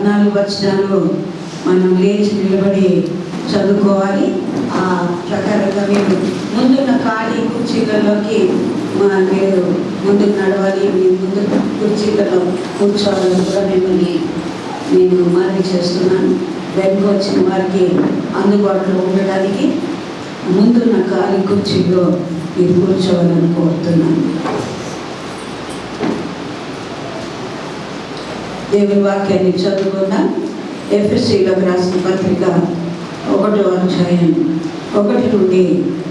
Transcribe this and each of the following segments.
14 వచనాలు మనం లేచి నిలబడి చదువుకోవాలి. ఆ ప్రకారంగా మీరు ముందున్న ఖాళీ కుర్చీలలోకి మీరు ముందుకు నడవాలి. మీ ముందు కుర్చీలలో కూర్చోవాలని కూడా నేను మనవి చేస్తున్నాను. వెనుక వచ్చిన వారికి అందుబాటులో ఉండడానికి ముందున్న ఖాళీ కుర్చీలో మీరు కూర్చోవాలని కోరుతున్నాను. దేవుని వాక్యాన్ని చదువుకున్న ఎఫెసీయులకు రాసిన పత్రిక 1వ అధ్యాయం 1 నుండి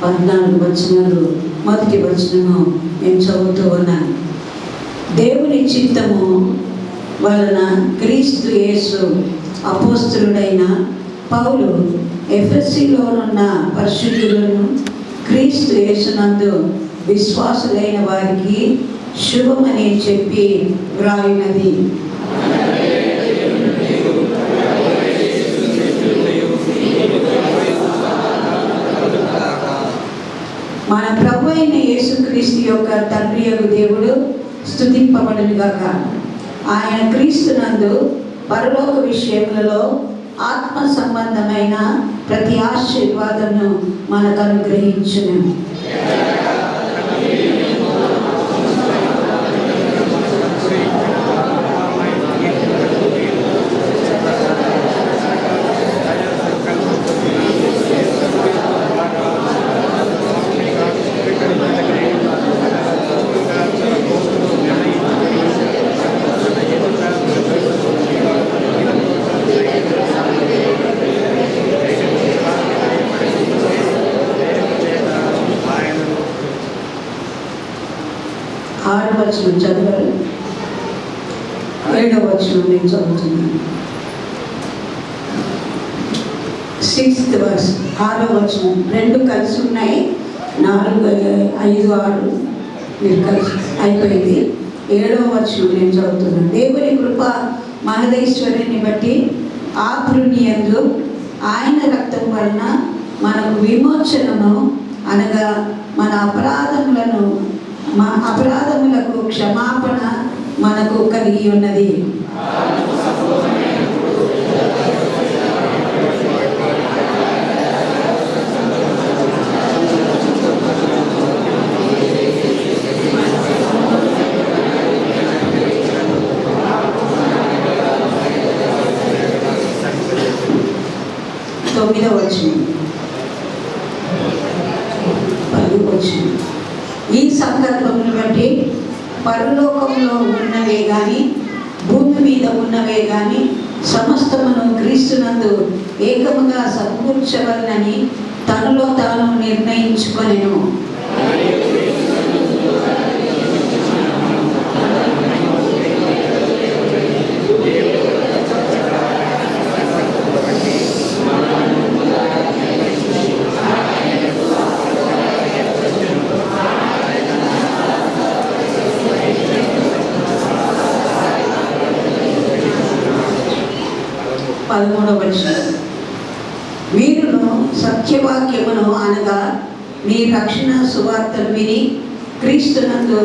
14 వచనాలు. మొదటి వచనము నేను చదువుతూ ఉన్నాను. దేవుని చిత్తము వలన క్రీస్తు యేసు అపోస్తలుడైన పౌలు ఎఫెసీలోనున్న పరిశుద్ధులను క్రీస్తు యేసునందు విశ్వాసులైన వారికి శుభమని చెప్పి వ్రాయినది. మన ప్రభు అయిన యేసుక్రీస్తు యొక్క తండ్రి యొక్క దేవుడు స్తుతింపబడును గాక. ఆయన క్రీస్తునందు పరలోక విషయములలో ఆత్మ సంబంధమైన ప్రతి ఆశీర్వాదమును మనకు అనుగ్రహించును. వచనం చదవాలి. 7వ వచనం నేను చదువుతున్నాను. 6th verse 6వ వచనం. 2 కలిసి ఉన్నాయి. 4, 5, 6 మీరు కలిసి అయిపోయింది. 7వ వచనం నేను చదువుతున్నాను. దేవుని కృప మహదైశ్వర్యాన్ని బట్టి ఆకృని యందు ఆయన రక్తం వలన మనకు విమోచనము అనగా మన అపరాధములకు క్షమాపణ మనకు కలిగి ఉన్నది. తొమ్మిదవ వచనం, 10వ వచనం. ఈ సందర్భమును బట్టి పరలోకంలో ఉన్నవే కానీ భూమి మీద ఉన్నవే కానీ సమస్తమును క్రీస్తునందు ఏకముగా సమకూర్చవలనని తనలో తాను నిర్ణయించుకొనెను. వీరును సత్యవాక్యమును అనగా నీ రక్షణ సువార్తను విని క్రీస్తునందు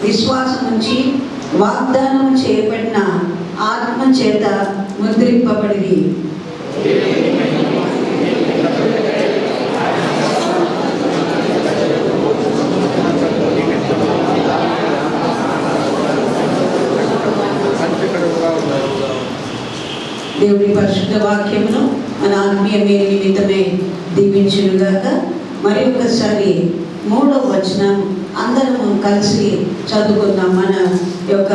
విశ్వాసముంచి వాగ్దానం చేయబడిన ఆత్మ చేత ముద్రింపబడి దేవుని పరిశుద్ధ వాక్యమును మన ఆత్మీయ మేలు నిమిత్తమే దీవించునుగాక. మరి ఒకసారి 3వ వచనం అందరము కలిసి చదువుకుందాం. మన యొక్క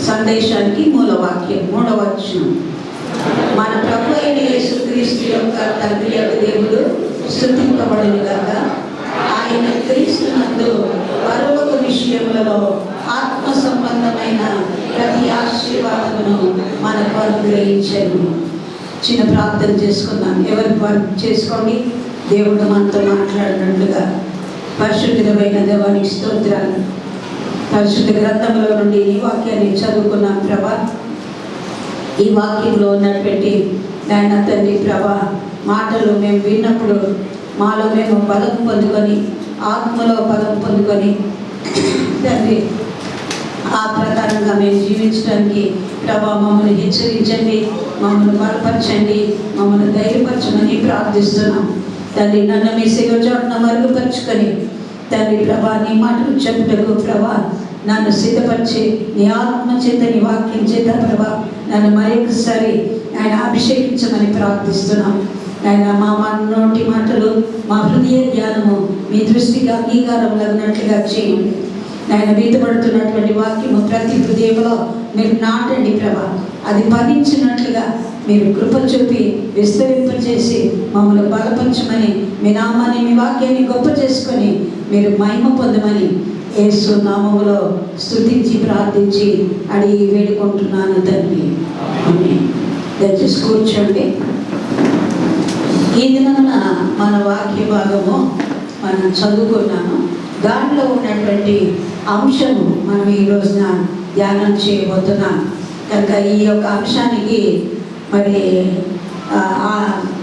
సందేశానికి మూల వాక్యం 3వ వచనం. మన ప్రభు అయిన యేసుక్రీస్తు యొక్క తండ్రి యొక్క దేవుడు స్తుతింపబడునుగాక. ఆయన క్రీస్తునందు పరలోక విషయములలో ఆత్మ సంబంధమైన ప్రతి ఆశీర్వాదమును మనకు అనుగ్రహించాను. చిన్న ప్రార్థన చేసుకుందాం. ఎవరి చేసుకోండి. దేవుడు మనతో మాట్లాడినట్లుగా. పరిశుద్ధమైన దేవానికి స్తోత్రాలు. పరిశుద్ధ గ్రంథంలో నుండి ఈ వాక్యాన్ని చదువుకున్నాం ప్రభా. ఈ వాక్యంలో ఉన్నటువంటి నాయన తండ్రి ప్రభా మాటలు మేము విన్నప్పుడు మాలో మేము బలం పొందుకొని ఆత్మలో బలం పొందుకొని తండ్రి ఆ ప్రకారంగా మేము జీవించడానికి ప్రభా మమ్మల్ని హెచ్చరించండి, మమ్మల్ని బలపరచండి, మమ్మల్ని ధైర్యపరచమని ప్రార్థిస్తున్నాం తండ్రి. నన్ను మీ సేవ చోటన మరుగుపరుచుకొని తండ్రి ప్రభా నీ మాటలు చెప్పుటకు ప్రభా నన్ను సిద్ధపరిచి నీ ఆత్మ చేత నీ వాక్యం చేత ప్రభా నన్ను మరొకసారి ఆయన అభిషేకించమని ప్రార్థిస్తున్నాం. ఆయన మా నోటి మాటలు మా హృదయ ధ్యానము మీ దృష్టికి అంగీకారం లగినట్లుగా చేయండి. ఆయన బీతపడుతున్నటువంటి వాక్యము ప్రతి హృదయంలో మీరు నాటండి ప్రభా. అది ఫలించినట్లుగా మీరు కృప చూపి విస్తరింపచేసి మమ్మల్ని బలపరచమని మీ నామాన్ని మీ వాక్యాన్ని గొప్ప చేసుకొని మీరు మహిమ పొందమని యేసు నామములో స్తుతించి ప్రార్థించి అడిగి వేడుకుంటున్నాను తండ్రి. దయచేసి కూర్చోండి. ఈ దినమున మన వాక్య భాగము మనం చదువుకున్నాము. దాంట్లో ఉన్నటువంటి అంశము మనం ఈ రోజున ధ్యానం చేయబోతున్నాం కనుక ఈ యొక్క అంశానికి మరి ఆ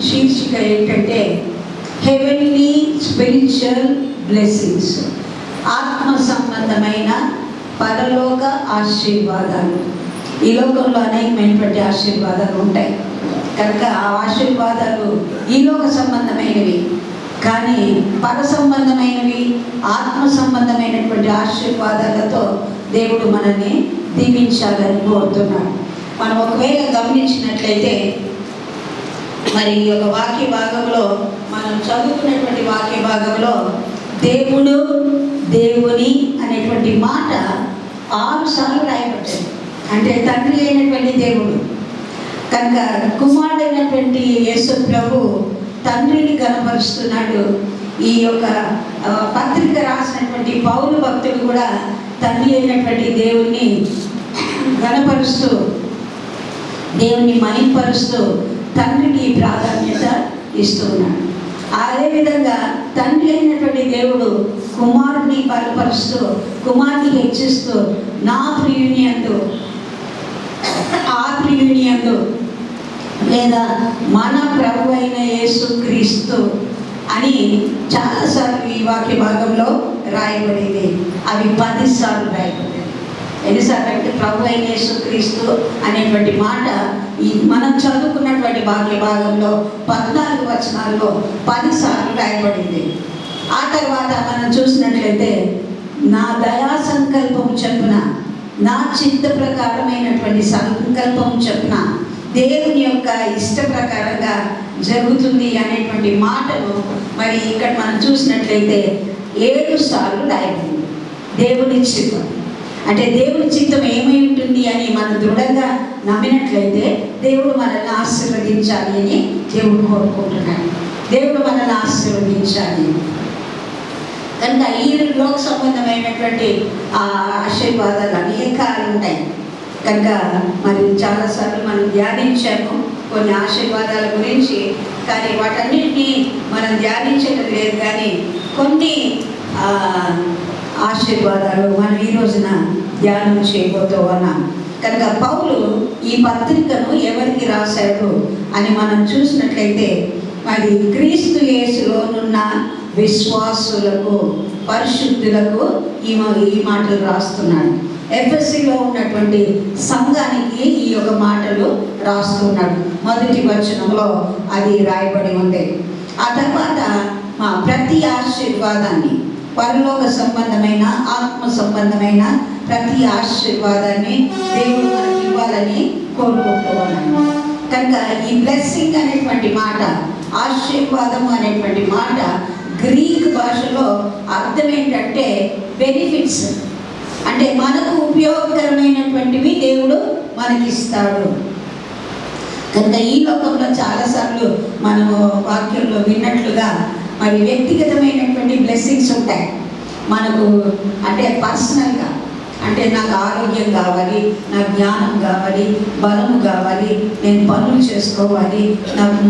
శీర్షిక ఏంటంటే హెవెన్లీ స్పిరిచువల్ బ్లెస్సింగ్స్, ఆత్మ సంబంధమైన పరలోక ఆశీర్వాదాలు. ఈ లోకంలో అనేకమైనటువంటి ఆశీర్వాదాలు ఉంటాయి కనుక ఆ ఆశీర్వాదాలు ఈ లోక సంబంధమైనవి, కానీ పర సంబంధమైనవి ఆత్మ సంబంధమైనటువంటి ఆశీర్వాదాలతో దేవుడు మనల్ని దీవించాలని కోరుతున్నాడు. మనం ఒకవేళ గమనించినట్లయితే మరి ఈ యొక్క వాక్య భాగంలో మనం చదువుకున్నటువంటి వాక్య భాగంలో దేవుడు దేవుని అనేటువంటి మాట 6 సార్లు రాయబడ్డది. అంటే తండ్రి అయినటువంటి దేవుడు కనుక కుమారుడైనటువంటి యేసు ప్రభు తండ్రిని గణపరుస్తున్నాడు. ఈ యొక్క పత్రిక రాసినటువంటి పౌలు భక్తుడు కూడా తండ్రి అయినటువంటి దేవుణ్ణి గణపరుస్తూ దేవుని మహిమపరుస్తూ తండ్రికి ప్రాధాన్యత ఇస్తున్నాడు. అదేవిధంగా తండ్రి అయినటువంటి దేవుడు కుమారుని బలపరుస్తూ కుమారుని హెచ్చిస్తూ నా ప్రియునియందు ఆ ప్రియునియందు లేదా మన ప్రభు అయిన యేసుక్రీస్తు అని చాలాసార్లు ఈ వాక్య భాగంలో రాయబడింది. అవి 10 సార్లు రాయబడింది. ఎన్నిసార్లు అంటే ప్రభు అయిన యేసుక్రీస్తు అనేటువంటి మాట ఈ మనం చదువుకున్నటువంటి వాక్య భాగంలో 14 వచనాల్లో 10 సార్లు రాయబడింది. ఆ తర్వాత మనం చూసినట్లయితే నా దయా సంకల్పం చెప్పున, నా చిత్త ప్రకారమైనటువంటి సంకల్పం చెప్పున, దేవుని యొక్క ఇష్ట ప్రకారంగా జరుగుతుంది అనేటువంటి మాటను మరి ఇక్కడ మనం చూసినట్లయితే 7 సార్లు రాయబడింది. దేవుని చిత్తం అంటే దేవుని చిత్తం ఏమై ఉంటుంది అని మనం దృఢంగా నమ్మినట్లయితే దేవుడు మనల్ని ఆశీర్వదించాలి అని దేవుడు కోరుకుంటున్నాడు. దేవుడు మనల్ని ఆశీర్వదించాలి కనుక ఈ లోక సంబంధమైనటువంటి ఆశీర్వాదాలు అనేకాలు ఉంటాయి కనుక మరి చాలాసార్లు మనం ధ్యానించాము కొన్ని ఆశీర్వాదాల గురించి. కానీ వాటన్నిటినీ మనం ధ్యానించడం లేదు, కానీ కొన్ని ఆశీర్వాదాలు మనం ఈ రోజున ధ్యానం చేయబోతూ ఉన్నాం. కనుక పౌలు ఈ పత్రికను ఎవరికి రాశాడు అని మనం చూసినట్లయితే మరి క్రీస్తు యేసులోనున్న విశ్వాసులకు పరిశుద్ధులకు ఈ మాటలు రాస్తున్నాడు. ఎఫెసీలో ఉన్నటువంటి సంఘానికి ఈ యొక్క మాటలు రాస్తున్నాడు. మొదటి వచనంలో అది రాయబడి ఉంది. ఆ తర్వాత మా ప్రతి ఆశీర్వాదాన్ని పరలోక సంబంధమైన ఆత్మ సంబంధమైన ప్రతి ఆశీర్వాదాన్ని దేవుడు మనకి ఇవ్వాలని కోరుకుంటూ ఉన్నాను. కనుక ఈ బ్లెస్సింగ్ అనేటువంటి మాట, ఆశీర్వాదం అనేటువంటి మాట గ్రీక్ భాషలో అర్థం ఏంటంటే బెనిఫిట్స్, అంటే మనకు ఉపయోగకరమైనటువంటివి దేవుడు మనకిస్తాడు. కనుక ఈ లోకంలో చాలాసార్లు మనము వాక్యంలో విన్నట్లుగా మరి వ్యక్తిగతమైనటువంటి బ్లెస్సింగ్స్ ఉంటాయి మనకు. అంటే పర్సనల్గా, అంటే నాకు ఆరోగ్యం కావాలి, నాకు జ్ఞానం కావాలి, బలము కావాలి, నేను పనులు చేసుకోవాలి, నాకు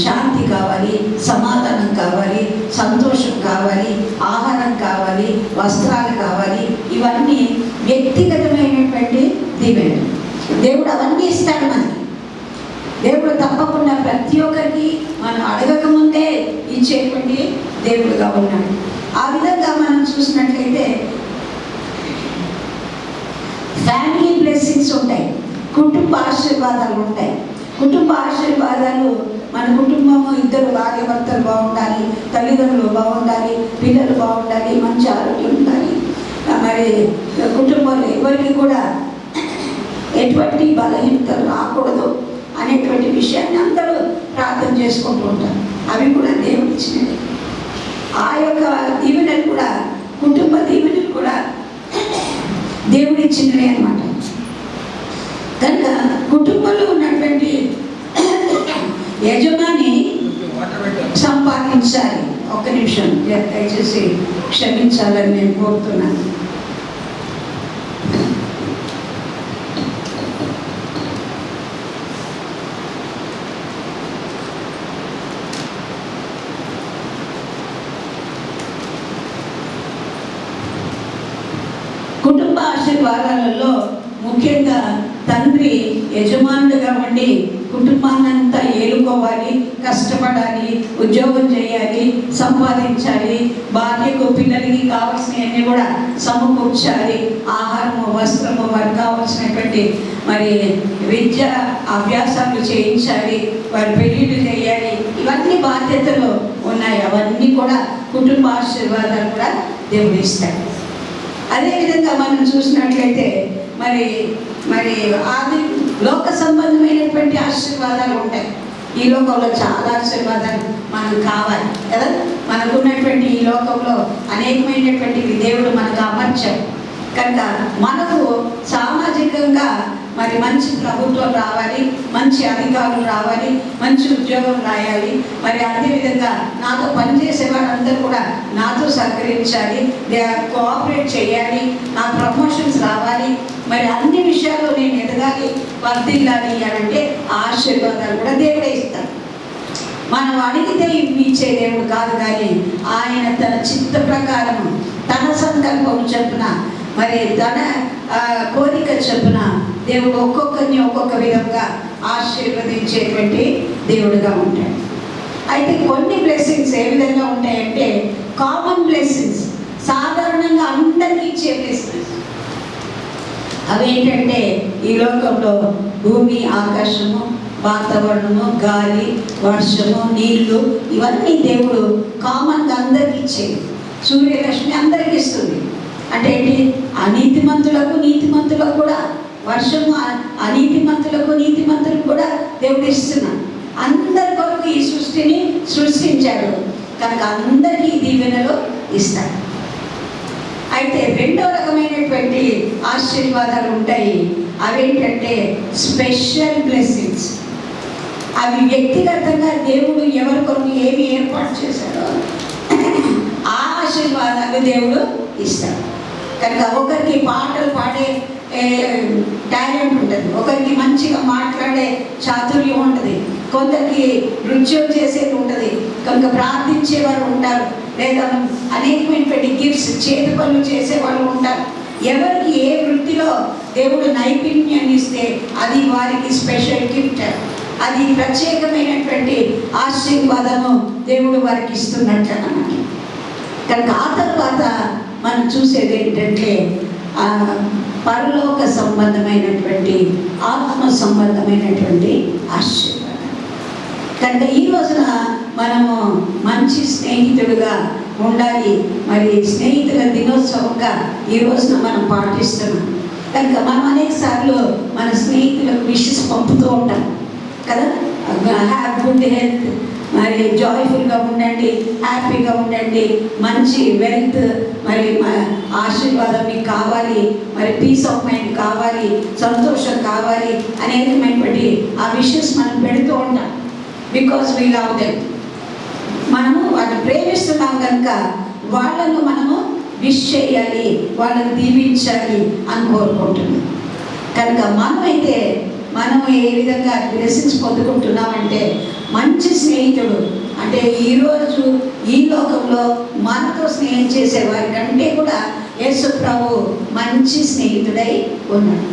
శాంతి కావాలి, సమాధానం కావాలి, సంతోషం కావాలి, ఆహారం కావాలి, వస్త్రాలు కావాలి. ఇవన్నీ వ్యక్తిగతమైనటువంటి దీవెన. దేవుడు అవన్నీ ఇస్తాడు మనకి. దేవుడు తప్పకుండా ప్రతి ఒక్కరికి మనం అడగకముందే ఇచ్చేటువంటి దేవుడుగా ఉన్నాడు. ఆ విధంగా మనం చూసినట్లయితే ఫ్యామిలీ బ్లెస్సింగ్స్ ఉంటాయి, కుటుంబ ఆశీర్వాదాలు ఉంటాయి. కుటుంబ ఆశీర్వాదాలు మన కుటుంబము ఇద్దరు భార్య భర్తలు బాగుండాలి, తల్లిదండ్రులు బాగుండాలి, పిల్లలు బాగుండాలి, మంచి ఆరోగ్యం ఉండాలి. మరి కుటుంబంలో ఎవరికి కూడా ఎటువంటి బలహీనతలు రాకూడదు అనేటువంటి విషయాన్ని అందరూ ప్రార్థన చేసుకుంటూ ఉంటారు. అవి కూడా దేవుడు ఇచ్చినవి. ఆ యొక్క దీవెనలు కూడా, కుటుంబ దీవెనలు కూడా దేవుడు ఇచ్చినవే అన్నమాట. కనుక కుటుంబంలో ఉన్నటువంటి యజమాని సంపాదించాలి. ఒక్క నిమిషం దయచేసి క్షమించాలని నేను కోరుతున్నాను. కుటుంబ ఆశీర్వాదాలలో ముఖ్యంగా తండ్రి యజమానుడుగా ఉండి కుటుంబాన్నంతా ఏలుకోవాలి, కష్టపడాలి, ఉద్యోగం చేయాలి, సంపాదించాలి, భార్యకు పిల్లలకి కావాల్సినవన్నీ కూడా సమకూర్చాలి, ఆహారము, వస్త్రము, వారికి కావాల్సినటువంటి మరి విద్య అభ్యాసాలు చేయించాలి, వారి పెళ్ళిళ్ళు చేయాలి. ఇవన్నీ బాధ్యతలు ఉన్నాయి. అవన్నీ కూడా కుటుంబ ఆశీర్వాదాలు కూడా దేవుడు ఇస్తాడు. అదేవిధంగా మనం చూసినట్లయితే మరి మరి ఆది లోక సంబంధమైనటువంటి ఆశీర్వాదాలు ఉంటాయి. ఈ లోకంలో చాలా ఆశీర్వాదాలు మనకు కావాలి కదా. మనకున్నటువంటి ఈ లోకంలో అనేకమైనటువంటివి దేవుడు మనకు అమర్చాడు. కనుక మనకు సామాజికంగా మరి మంచి ప్రభుత్వం రావాలి, మంచి అధికారులు రావాలి, మంచి ఉద్యోగం రాయాలి. మరి అదేవిధంగా నాతో పనిచేసే వాళ్ళందరూ కూడా నాతో సహకరించాలి, కోఆపరేట్ చేయాలి, నా ప్రమోషన్స్ రావాలి. మరి అన్ని విషయాల్లో నేను ఎదగాలి, వర్ధిల్లాలి అంటే ఆశీర్వాదాలు కూడా దేవుడే ఇస్తాడు. మనం అడిగితే ఇచ్చే దేవుడు కాదు, కానీ ఆయన తన చిత్త ప్రకారము, తన సంకల్పం చొప్పున, మరి తన కోరిక చొప్పున దేవుడు ఒక్కొక్కరిని ఒక్కొక్క విధంగా ఆశీర్వదించేటువంటి దేవుడుగా ఉంటాడు. అయితే కొన్ని బ్లెస్సింగ్స్ ఏ విధంగా ఉంటాయంటే కామన్ బ్లెస్సింగ్స్, సాధారణంగా అందరికీ ఇచ్చే బ్లెస్సింగ్స్. అవేంటంటే ఈ లోకంలో భూమి, ఆకాశము, వాతావరణము, గాలి, వర్షము, నీళ్లు, ఇవన్నీ దేవుడు కామన్గా అందరికీ ఇచ్చేది. సూర్యరశ్మి అందరికీ ఇస్తుంది. అంటే ఏంటి? అనీతిమంతులకు, నీతిమంతులకు కూడా వర్షము, అనీతిమంతులకు, నీతిమంతులకు కూడా దేవుడు ఇస్తున్నాడు. అందరి కొరకు ఈ సృష్టిని సృష్టించాడు కనుక అందరికీ దీవెనలు ఇస్తాడు. అయితే రెండో రకమైనటువంటి ఆశీర్వాదాలు ఉంటాయి. అవేంటంటే స్పెషల్ బ్లెస్సింగ్స్. అవి వ్యక్తిగతంగా దేవుడు ఎవరి కొరకు ఏమి ఏర్పాటు చేశాడో ఆ ఆశీర్వాదాలు దేవుడు ఇస్తాడు. కనుక ఒకరికి పాటలు పాడే టాలెంట్ ఉంటుంది, ఒకరికి మంచిగా మాట్లాడే చాతుర్యం ఉంటుంది, కొందరికి నృత్యం చేసేది ఉంటుంది, కనుక ప్రార్థించేవారు ఉంటారు, లేదా అనేకమైనటువంటి గిఫ్ట్స్, చేతి పనులు చేసేవాళ్ళు ఉంటారు. ఎవరికి ఏ వృత్తిలో దేవుడు నైపుణ్యాన్ని ఇస్తే అది వారికి స్పెషల్ గిఫ్ట్, అది ప్రత్యేకమైనటువంటి ఆశీర్వాదము దేవుడు వారికి ఇస్తున్నట్టు అన్నమాట. కనుక ఆ తర్వాత మనం చూసేది ఏంటంటే పరలోక సంబంధమైనటువంటి, ఆత్మ సంబంధమైనటువంటి ఆశీర్వాదం. కనుక ఈ రోజున మనము మంచి స్నేహితుడుగా ఉండాలి. మరి స్నేహితుల దినోత్సవంగా ఈ రోజున మనం పాటిస్తున్నాం. కనుక మనం అనేక సార్లు మన స్నేహితులకు విషెస్ పంపుతూ ఉంటాం కదా. హ్యావ్ గుడ్ హెల్త్, మరి జాయ్ఫుల్గా ఉండండి, హ్యాపీగా ఉండండి, మంచి వెల్త్, మరి ఆశీర్వాదం మీకు కావాలి, మరి పీస్ ఆఫ్ మైండ్ కావాలి, సంతోషం కావాలి అనేకమైనటువంటి ఆ విషెస్ మనం పెడుతూ ఉంటాం. Because we love them. మనము వాళ్ళని ప్రేమిస్తున్నాం కనుక వాళ్ళను మనము విష్ చేయాలి, వాళ్ళని దీవించాలి అని కోరుకుంటున్నాం. కనుక మనమైతే మనం ఏ విధంగా బ్లెస్సింగ్స్ పొందుకుంటున్నామంటే మంచి స్నేహితుడు అంటే ఈరోజు ఈ లోకంలో మనతో స్నేహం చేసేవారి కంటే కూడా యేసు ప్రభు మంచి స్నేహితుడై ఉన్నాడు.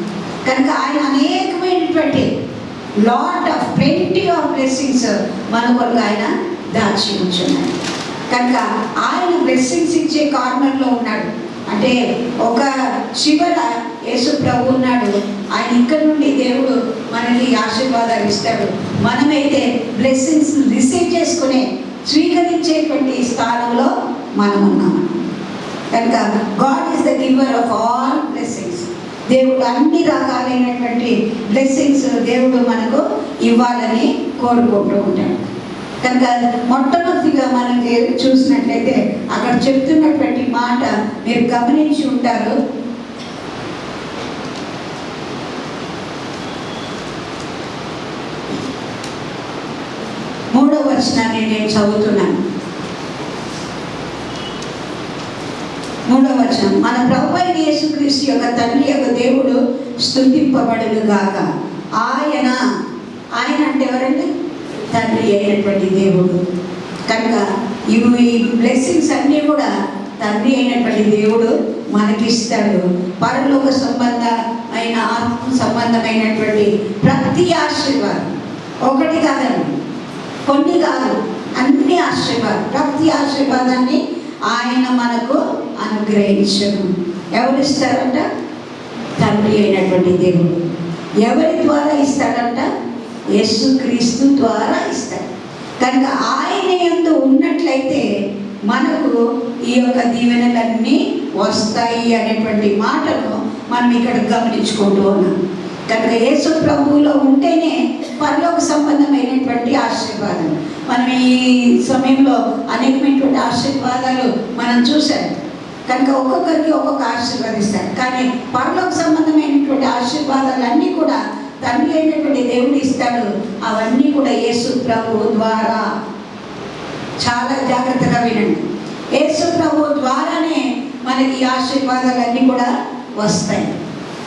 కనుక ఆయన అనేకమైనటువంటి ప్లెంటీ ఆఫ్ బ్లెస్సింగ్స్ మన కొరకు ఆయన దాచి ఉంచున్నాడు. కనుక ఆయన బ్లెస్సింగ్స్ ఇచ్చే కార్నర్లో ఉన్నాడు. అంటే ఒక చివర యేసు ప్రభు ఉన్నాడు. ఆయన ఇక్కడ నుండి దేవుడు మనకి ఆశీర్వాదాలు ఇస్తాడు. మనమైతే బ్లెస్సింగ్స్ రిసీవ్ చేసుకునే స్వీకరించేటువంటి స్థానంలో మనం ఉన్నాము. కనుక God is the giver of all blessings. దేవుడు అన్ని రకాలైనటువంటి బ్లెస్సింగ్స్ దేవుడు మనకు ఇవ్వాలని కోరుకుంటూ ఉంటాడు. కనుక మొట్టమొదటిగా మనం చూసినట్లయితే అక్కడ చెప్తున్నటువంటి మాట మీరు గమనించి ఉంటారు. మూడవ వచనాన్ని నేను చదువుతున్నాను. మూడవ వచనం, మన ప్రభువైన యేసుక్రీస్తు యొక్క తండ్రి యొక్క దేవుడు స్తుతింపబడును గాక. ఆయన అంటే ఎవరండి? తండ్రి అయినటువంటి దేవుడు. కనుక ఈ బ్లెస్సింగ్స్ అన్నీ కూడా తండ్రి అయినటువంటి దేవుడు మనకిస్తాడు. పరలోక సంబంధమైన ఆత్మ సంబంధమైనటువంటి ప్రతి ఆశీర్వాదం, ఒకటి కాదండి, కొన్ని కాదు, అన్ని ఆశీర్వాదం, ప్రతి ఆశీర్వాదాన్ని ఆయన మనకు అనుగ్రహించను. ఎవరు ఇస్తారంట? తండ్రి అయినటువంటి దేవుడు. ఎవరి ద్వారా ఇస్తాడంట? యేసుక్రీస్తు ద్వారా ఇస్తాడు. కనుక ఆయన యందు ఉన్నట్లయితే మనకు ఈ యొక్క దీవెనలన్నీ వస్తాయి అనేటువంటి మాటను మనం ఇక్కడ గమనించుకుంటూ ఉన్నాం. కనుక యేసు ప్రభువులో ఉంటేనే పరలోక సంబంధమైనటువంటి ఆశీర్వాదం. మనం ఈ సమయంలో అనేకమైనటువంటి ఆశీర్వాదాలు మనం చూసాం. కనుక ఒక్కొక్కరికి ఒక్కొక్క ఆశీర్వాదిస్తారు. కానీ పరలోక సంబంధమైనటువంటి ఆశీర్వాదాలన్నీ కూడా తండ్రి అయినటువంటి దేవుడు ఇస్తాడు. అవన్నీ కూడా యేసు ప్రభువు ద్వారా. చాలా జాగ్రత్తగా వినండి. యేసు ప్రభువు ద్వారానే మనకి ఈ ఆశీర్వాదాలన్నీ కూడా వస్తాయి.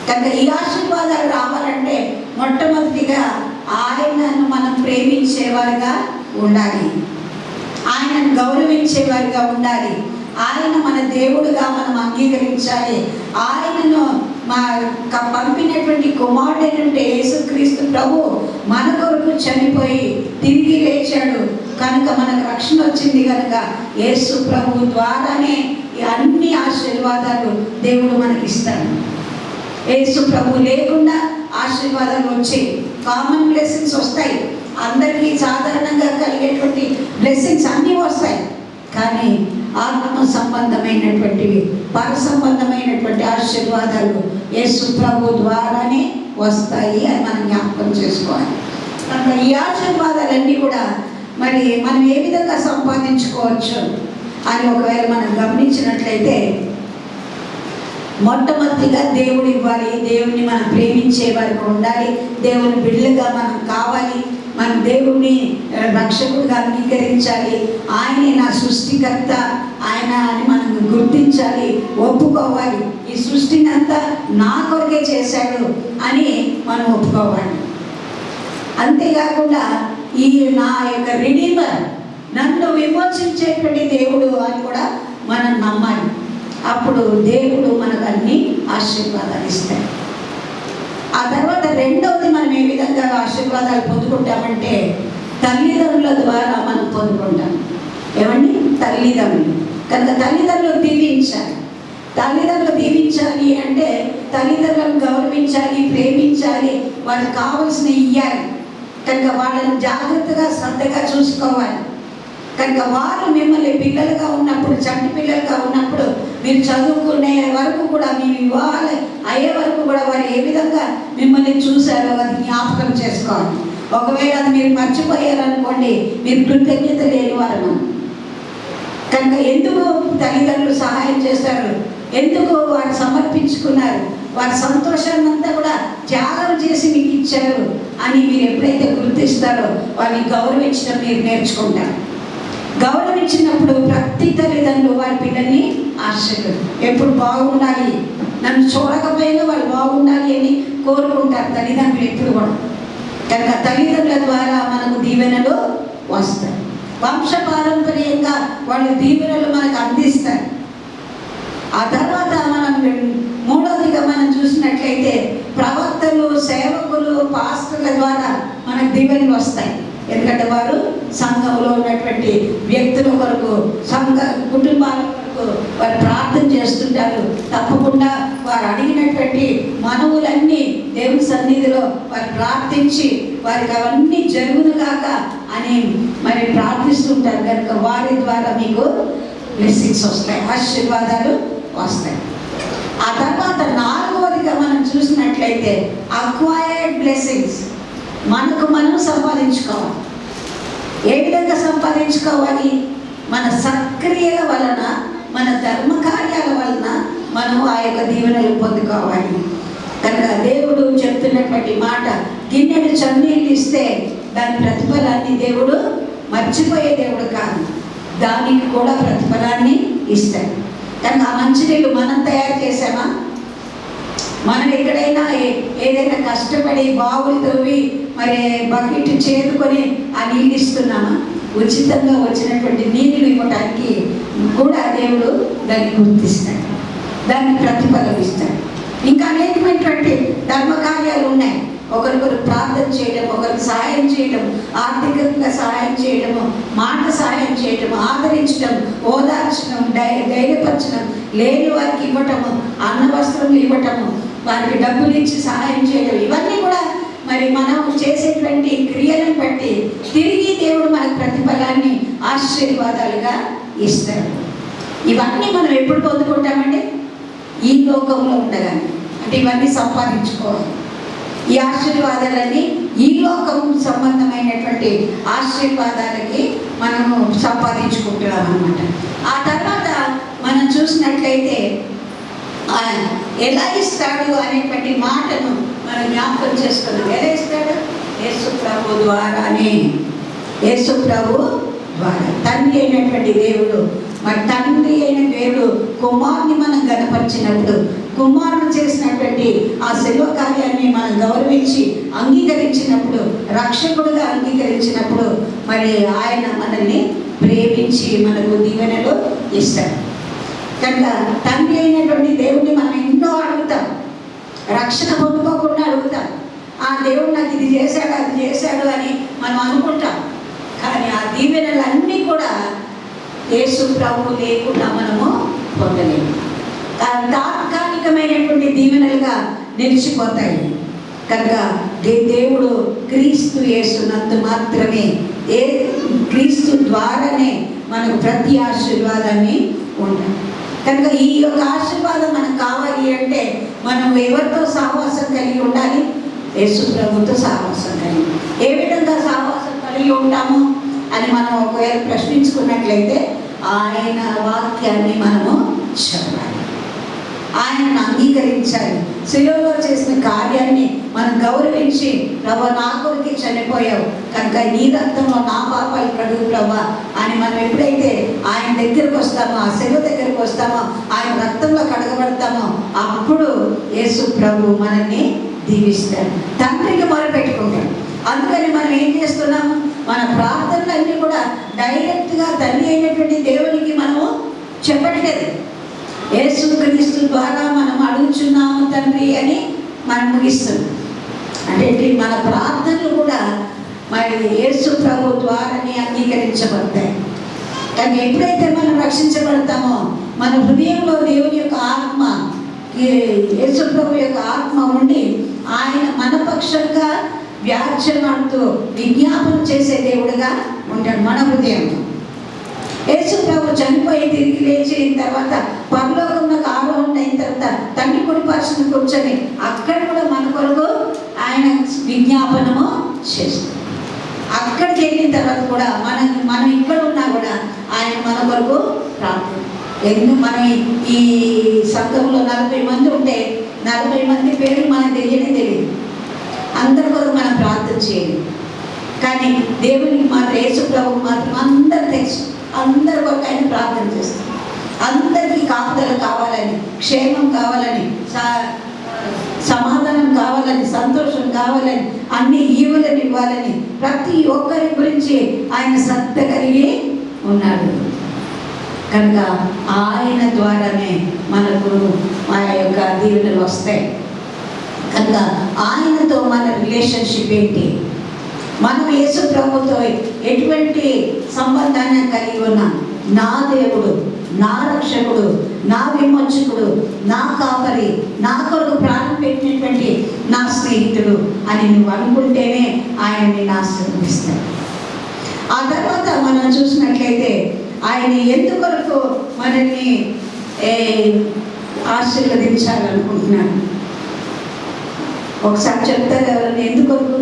కనుక ఈ ఆశీర్వాదాలు రావాలంటే మొట్టమొదటిగా ఆయనను మనం ప్రేమించేవారుగా ఉండాలి, ఆయనను గౌరవించేవారుగా ఉండాలి, ఆయన మన దేవుడుగా మనం అంగీకరించాలి. ఆయనను పంపినటువంటి కుమారుడైనటువంటి యేసుక్రీస్తు ప్రభు మన కొరకు చనిపోయి తిరిగి లేచాడు. కనుక మనకు రక్షణ వచ్చింది. కనుక యేసు ప్రభు ద్వారానే అన్ని ఆశీర్వాదాలు దేవుడు మనకిస్తాడు. యేసు ప్రభు లేకుండా ఆశీర్వాదాలు వచ్చి కామన్ బ్లెస్సింగ్స్ వస్తాయి, అందరికీ సాధారణంగా కలిగేటువంటి బ్లెస్సింగ్స్ అన్నీ వస్తాయి. కానీ ఆత్మ సంబంధమైనటువంటివి, పర సంబంధమైనటువంటి ఆశీర్వాదాలు యేసు ప్రభు ద్వారానే వస్తాయి అని మనం జ్ఞాపకం చేసుకోవాలి. కనుక ఈ ఆశీర్వాదాలన్నీ కూడా మరి మనం ఏ విధంగా సంపాదించుకోవచ్చు అని ఒకవేళ మనం గమనించినట్లయితే, మొట్టమొదటిగా దేవుడు ఇవ్వాలి, దేవుడిని మనం ప్రేమించే వారికి ఉండాలి, దేవుని బిడ్డలుగా మనం కావాలి, మన దేవుడిని రక్షకుడిగా అంగీకరించాలి, ఆయనే నా సృష్టికర్త ఆయన అని మనం గుర్తించాలి, ఒప్పుకోవాలి. ఈ సృష్టిని అంతా నా కొరకే చేశాడు అని మనం ఒప్పుకోవాలి. అంతేకాకుండా ఈ నా యొక్క రిడీమర్, నన్ను విమోచించేటువంటి దేవుడు అని కూడా మనం నమ్మాలి. అప్పుడు దేవుడు మనకు అన్ని ఆశీర్వాదాలు ఇస్తాడు. ఆ తర్వాత రెండవది మనం ఏ విధంగా ఆశీర్వాదాలు పొందుకుంటామంటే తల్లిదండ్రుల ద్వారా మనం పొందుకుంటాం. ఏమండి? తల్లిదండ్రులు. కనుక తల్లిదండ్రులు దీవించాలి. తల్లిదండ్రులు దీవించాలి అంటే తల్లిదండ్రులను గౌరవించాలి, ప్రేమించాలి, వాళ్ళకి కావలసిన ఇవ్వాలి. కనుక వాళ్ళని జాగ్రత్తగా శ్రద్ధగా చూసుకోవాలి. కనుక వారు మిమ్మల్ని పిల్లలుగా ఉన్నప్పుడు, చంటి పిల్లలుగా ఉన్నప్పుడు, మీరు చదువుకునే వరకు కూడా, మీ వివాహాలు అయ్యే వరకు కూడా వారు ఏ విధంగా మిమ్మల్ని చూశారో అది జ్ఞాపకం చేసుకోవాలి. ఒకవేళ అది మీరు మర్చిపోయారనుకోండి, మీరు కృతజ్ఞత లేని వారు. కనుక ఎందుకు తల్లిదండ్రులు సహాయం చేశారు, ఎందుకు వారు సమర్పించుకున్నారు, వారి సంతోషాన్ని అంతా కూడా త్యాగం చేసి మీకు ఇచ్చారు అని మీరు ఎప్పుడైతే గుర్తిస్తారో వారిని గౌరవించడం మీరు నేర్చుకుంటారు. గౌరవించినప్పుడు ప్రతి తల్లిదండ్రులు వారి పిల్లల్ని ఆశీర్వదిస్తారు. ఎప్పుడు బాగుండాలి, నన్ను చూడకపోయినా వాళ్ళు బాగుండాలి అని కోరుకుంటారు తల్లిదండ్రులు ఎప్పుడు కూడా. కనుక తల్లిదండ్రుల ద్వారా మనకు దీవెనలు వస్తాయి. వంశపారంపర్యంగా వాళ్ళు దీవెనలు మనకు అందిస్తారు. ఆ తర్వాత మనం మూడవదిగా మనం చూసినట్లయితే ప్రవక్తలు, సేవకులు, పాస్టర్ల ద్వారా మనకు దీవెనలు వస్తాయి. ఎందుకంటే వారు సంఘంలో ఉన్నటువంటి వ్యక్తుల కొరకు, సంఘ కుటుంబాల కొరకు కొరకు వారు ప్రార్థన చేస్తుంటారు. తప్పకుండా వారు అడిగినటువంటి మనవులన్నీ దేవుని సన్నిధిలో వారు ప్రార్థించి వారికి అవన్నీ జరుగును కాక అని మరి ప్రార్థిస్తుంటారు. కనుక వారి ద్వారా మీకు బ్లెస్సింగ్స్ వస్తాయి, ఆశీర్వాదాలు వస్తాయి. ఆ తర్వాత 4వదిగా మనం చూసినట్లయితే అక్వైర్డ్ బ్లెస్సింగ్స్. మనకు మనం సంపాదించుకోవాలి. ఏ విధంగా సంపాదించుకోవాలి? మన సక్రియల వలన, మన ధర్మ కార్యాల వలన మనం ఆ యొక్క దీవెనలు పొందుకోవాలి. కనుక దేవుడు చెప్తున్నటువంటి మాట, గిన్నెడు చన్నీళ్ళు ఇస్తే దాని ప్రతిఫలాన్ని దేవుడు మర్చిపోయే దేవుడు కాదు, దానికి కూడా ప్రతిఫలాన్ని ఇస్తాడు. కనుక ఆ మంచినీళ్ళు మనం తయారు చేసామా? మనం ఎక్కడైనా ఏదైనా కష్టపడి బావులు తవ్వి మరి బకెట్ చేదుకొని ఆ నీళ్ళు ఇస్తున్నామా? ఉచితంగా వచ్చినటువంటి నీళ్ళు ఇవ్వటానికి కూడా దేవుడు దాన్ని గుర్తిస్తాడు, దాన్ని ప్రతిఫలం ఇస్తాడు. ఇంకా అనేకమైనటువంటి ధర్మకార్యాలు ఉన్నాయి. ఒకరికొకరు ప్రార్థన చేయడం, ఒకరికి సహాయం చేయడం, ఆర్థికంగా సహాయం చేయడము, మాట సహాయం చేయడం, ఆదరించడం, ఓదార్చడం, ధైర్యపరచడం, లేని వారికి ఇవ్వటము, అన్న వస్త్రములు ఇవ్వటము, వారికి డబ్బులు ఇచ్చి సహాయం చేయడం, ఇవన్నీ కూడా మరి మనం చేసేటువంటి క్రియలను బట్టి తిరిగి దేవుడు మనకు ప్రతిఫలాన్ని ఆశీర్వాదాలుగా ఇస్తాడు. ఇవన్నీ మనం ఎప్పుడు పొందుకుంటామండి? ఈ లోకంలో ఉండగానే. అంటే ఇవన్నీ సంపాదించుకోవాలి. ఈ ఆశీర్వాదాలన్నీ ఈ లోకం సంబంధమైనటువంటి ఆశీర్వాదాలకి మనము సంపాదించుకుంటున్నాం అన్నమాట. ఆ తర్వాత మనం చూసినట్లయితే ఎలా ఇస్తాడు అనేటువంటి మాటను మనం జ్ఞాపకం చేసుకున్నాం. ఎలా ఇస్తాడు? యేసు ప్రభు ద్వారానే. యేసు ప్రభు ద్వారా. తండ్రి అయినటువంటి దేవుడు, మరి తండ్రి అయిన దేవుడు కుమారుని మనం గణపరిచినప్పుడు, కుమారుడు చేసినటువంటి ఆ శిలువ కార్యాన్ని మనం గౌరవించి అంగీకరించినప్పుడు, రక్షకుడుగా అంగీకరించినప్పుడు, మరి ఆయన మనల్ని ప్రేమించి మనకు దీవెనలు ఇస్తాడు. కనుక తండ్రి అయినటువంటి దేవుడిని మనం ఎన్నో అడుగుతాం, రక్షణ పొందుకోకుండా అడుగుతాం. ఆ దేవుడు నాకు ఇది చేశాడు, అది చేశాడు అని మనం అనుకుంటాం. కానీ ఆ దీవెనలన్నీ కూడా యేసు ప్రభు లేకుండా మనము పొందలేము. తాత్కాలికమైనటువంటి దీవెనలుగా నిలిచిపోతాయి. కనుక దేవుడు క్రీస్తు యేసునందు మాత్రమే, క్రీస్తు ద్వారానే మనకు ప్రతి ఆశీర్వాదాన్ని ఉండాలి. కనుక ఈ యొక్క ఆశీర్వాదం మనకు కావాలి అంటే మనం ఎవరితో సహవాసం కలిగి ఉండాలి? యేసు ప్రభుతో సహవాసం కలిగి. ఏ విధంగా సహవాసం కలిగి ఉంటాము అని మనం ఒకవేళ ప్రశ్నించుకున్నట్లయితే ఆయన వాక్యాన్ని మనము చదవాలి, ఆయనను అంగీకరించాలి, శిలువలో చేసిన కార్యాన్ని మనం గౌరవించి, ప్రభు నా కొరకు చనిపోయావు కనుక నీ రక్తంలో నా పాపాలు కడుగు ప్రభు అని మనం ఎప్పుడైతే ఆయన దగ్గరకు వస్తామో, ఆ శిలువ దగ్గరకు వస్తామో, ఆయన రక్తంలో కడగబడతామో, అప్పుడు యేసు ప్రభు మనల్ని దీవిస్తాడు, తండ్రికి మొరపెట్టుకుంటాడు. అందుకని మనం ఏం చేస్తున్నాము? మన ప్రార్థనలన్నీ కూడా డైరెక్ట్గా తండ్రి అయినటువంటి దేవునికి మనము చెప్పట్లేదు. యేసుక్రీస్తు ద్వారా మనం అడుగుచున్నాము తండ్రి అని మనం ముగిస్తున్నాం. అంటే మన ప్రార్థనలు కూడా మరి యేసు ప్రభు ద్వారానే అంగీకరించబడతాయి. కానీ ఎప్పుడైతే మనం రక్షించబడతామో మన హృదయంలో దేవుని యొక్క ఆత్మ, యేసు ప్రభు యొక్క ఆత్మ ఉండి ఆయన మన పక్షంగా వ్యాఖ్యమాడుతూ విజ్ఞాపన చేసే దేవుడుగా ఉంటాడు మన హృదయంలో. యేసు ప్రభు చనిపోయి తిరిగి లేచిన తర్వాత పరలోకంలోకి ఆరోహణ అయిన తర్వాత తండ్రి కుడి పార్శ్వన కూర్చొని అక్కడ కూడా మన కొరకు ఆయన విజ్ఞాపనము చేస్తాడు. అక్కడికి వెళ్ళిన తర్వాత కూడా మనం ఇక్కడ ఉన్నా కూడా ఆయన మన కొరకు ప్రార్థన. ఎందుకు మనం ఈ సంఘంలో 40 మంది ఉంటే 40 మంది పేర్లు మనకు తెలియదు, అందరి కొరకు మనం ప్రార్థన చేయాలి. కానీ దేవునికి మాత్రం యేసు ప్రభువు మాత్రం అందరూ తెలుసు, అందరి కొరకు ఆయన ప్రార్థన చేస్తాం. అందరికీ కాపుదల కావాలని, క్షేమం కావాలని, సమాధానం కావాలని, సంతోషం కావాలని, అన్ని ఈవులను ఇవ్వాలని ప్రతి ఒక్కరి గురించి ఆయన శ్రద్ధ కలిగి ఉన్నాడు. కనుక ఆయన ద్వారానే మనకు ఆ యొక్క దీవెనలు వస్తాయి. కనుక ఆయనతో మన రిలేషన్షిప్ ఏంటి? మనం యేసు ప్రభుతో ఎటువంటి సంబంధాన్ని కలిగి ఉన్నాం? నా దేవుడు, నా రక్షకుడు, నా విమోచకుడు, నా కాపరి, నా కొరకు ప్రాణం పెట్టినటువంటి నా స్నేహితుడు అని నువ్వు అనుకుంటేనే ఆయన నిన్ను ఆశీర్వదిస్తాడు. ఆ తర్వాత మనం చూసినట్లయితే ఆయన ఎందుకొరకు మనల్ని ఆశీర్వదించాలనుకుంటున్నాడు ఒకసారి చెప్తారు ఎవరైనా? ఎందుకొరకు?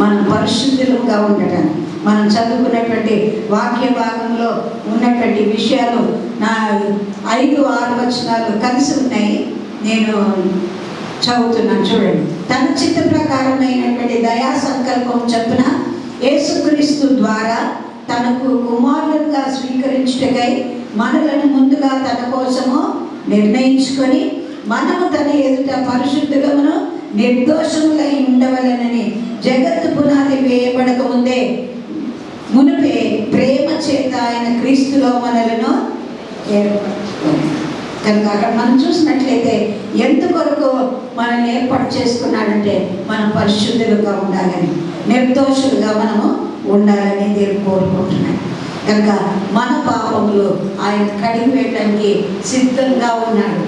మనం పరిశుద్ధులుగా ఉండటానికి. మనం చదువుకున్నటువంటి వాక్య భాగంలో ఉన్నటువంటి విషయాలు నా 5-6 వచనాలు కలిసి ఉన్నాయి. నేను చదువుతున్నాను, చూడండి. తన చిత్త ప్రకారమైనటువంటి దయా సంకల్పం చొప్పున యేసుక్రీస్తు ద్వారా తనకు కుమారులుగా స్వీకరించుటకై మనలను ముందుగా తన కోసము నిర్ణయించుకొని మనము తన ఎదుట పరిశుద్ధులమును నిర్దోషములై ఉండవలనని జగత్తు పునాది వేయబడక ముందే మునిపే ప్రేమ చేత ఆయన క్రీస్తులో మనలను ఏర్పరచుకొని. కనుక అక్కడ మనం చూసినట్లయితే ఎందుకొరకు మనల్ని ఏర్పాటు చేసుకున్నాడంటే మనం పరిశుద్ధులుగా ఉండాలని, నిర్దోషులుగా మనము ఉండాలని దేవుడు కోరుకుంటున్నాడు. కనుక మన పాపములు ఆయన కడిగి వేయడానికి సిద్ధంగా ఉన్నాడు.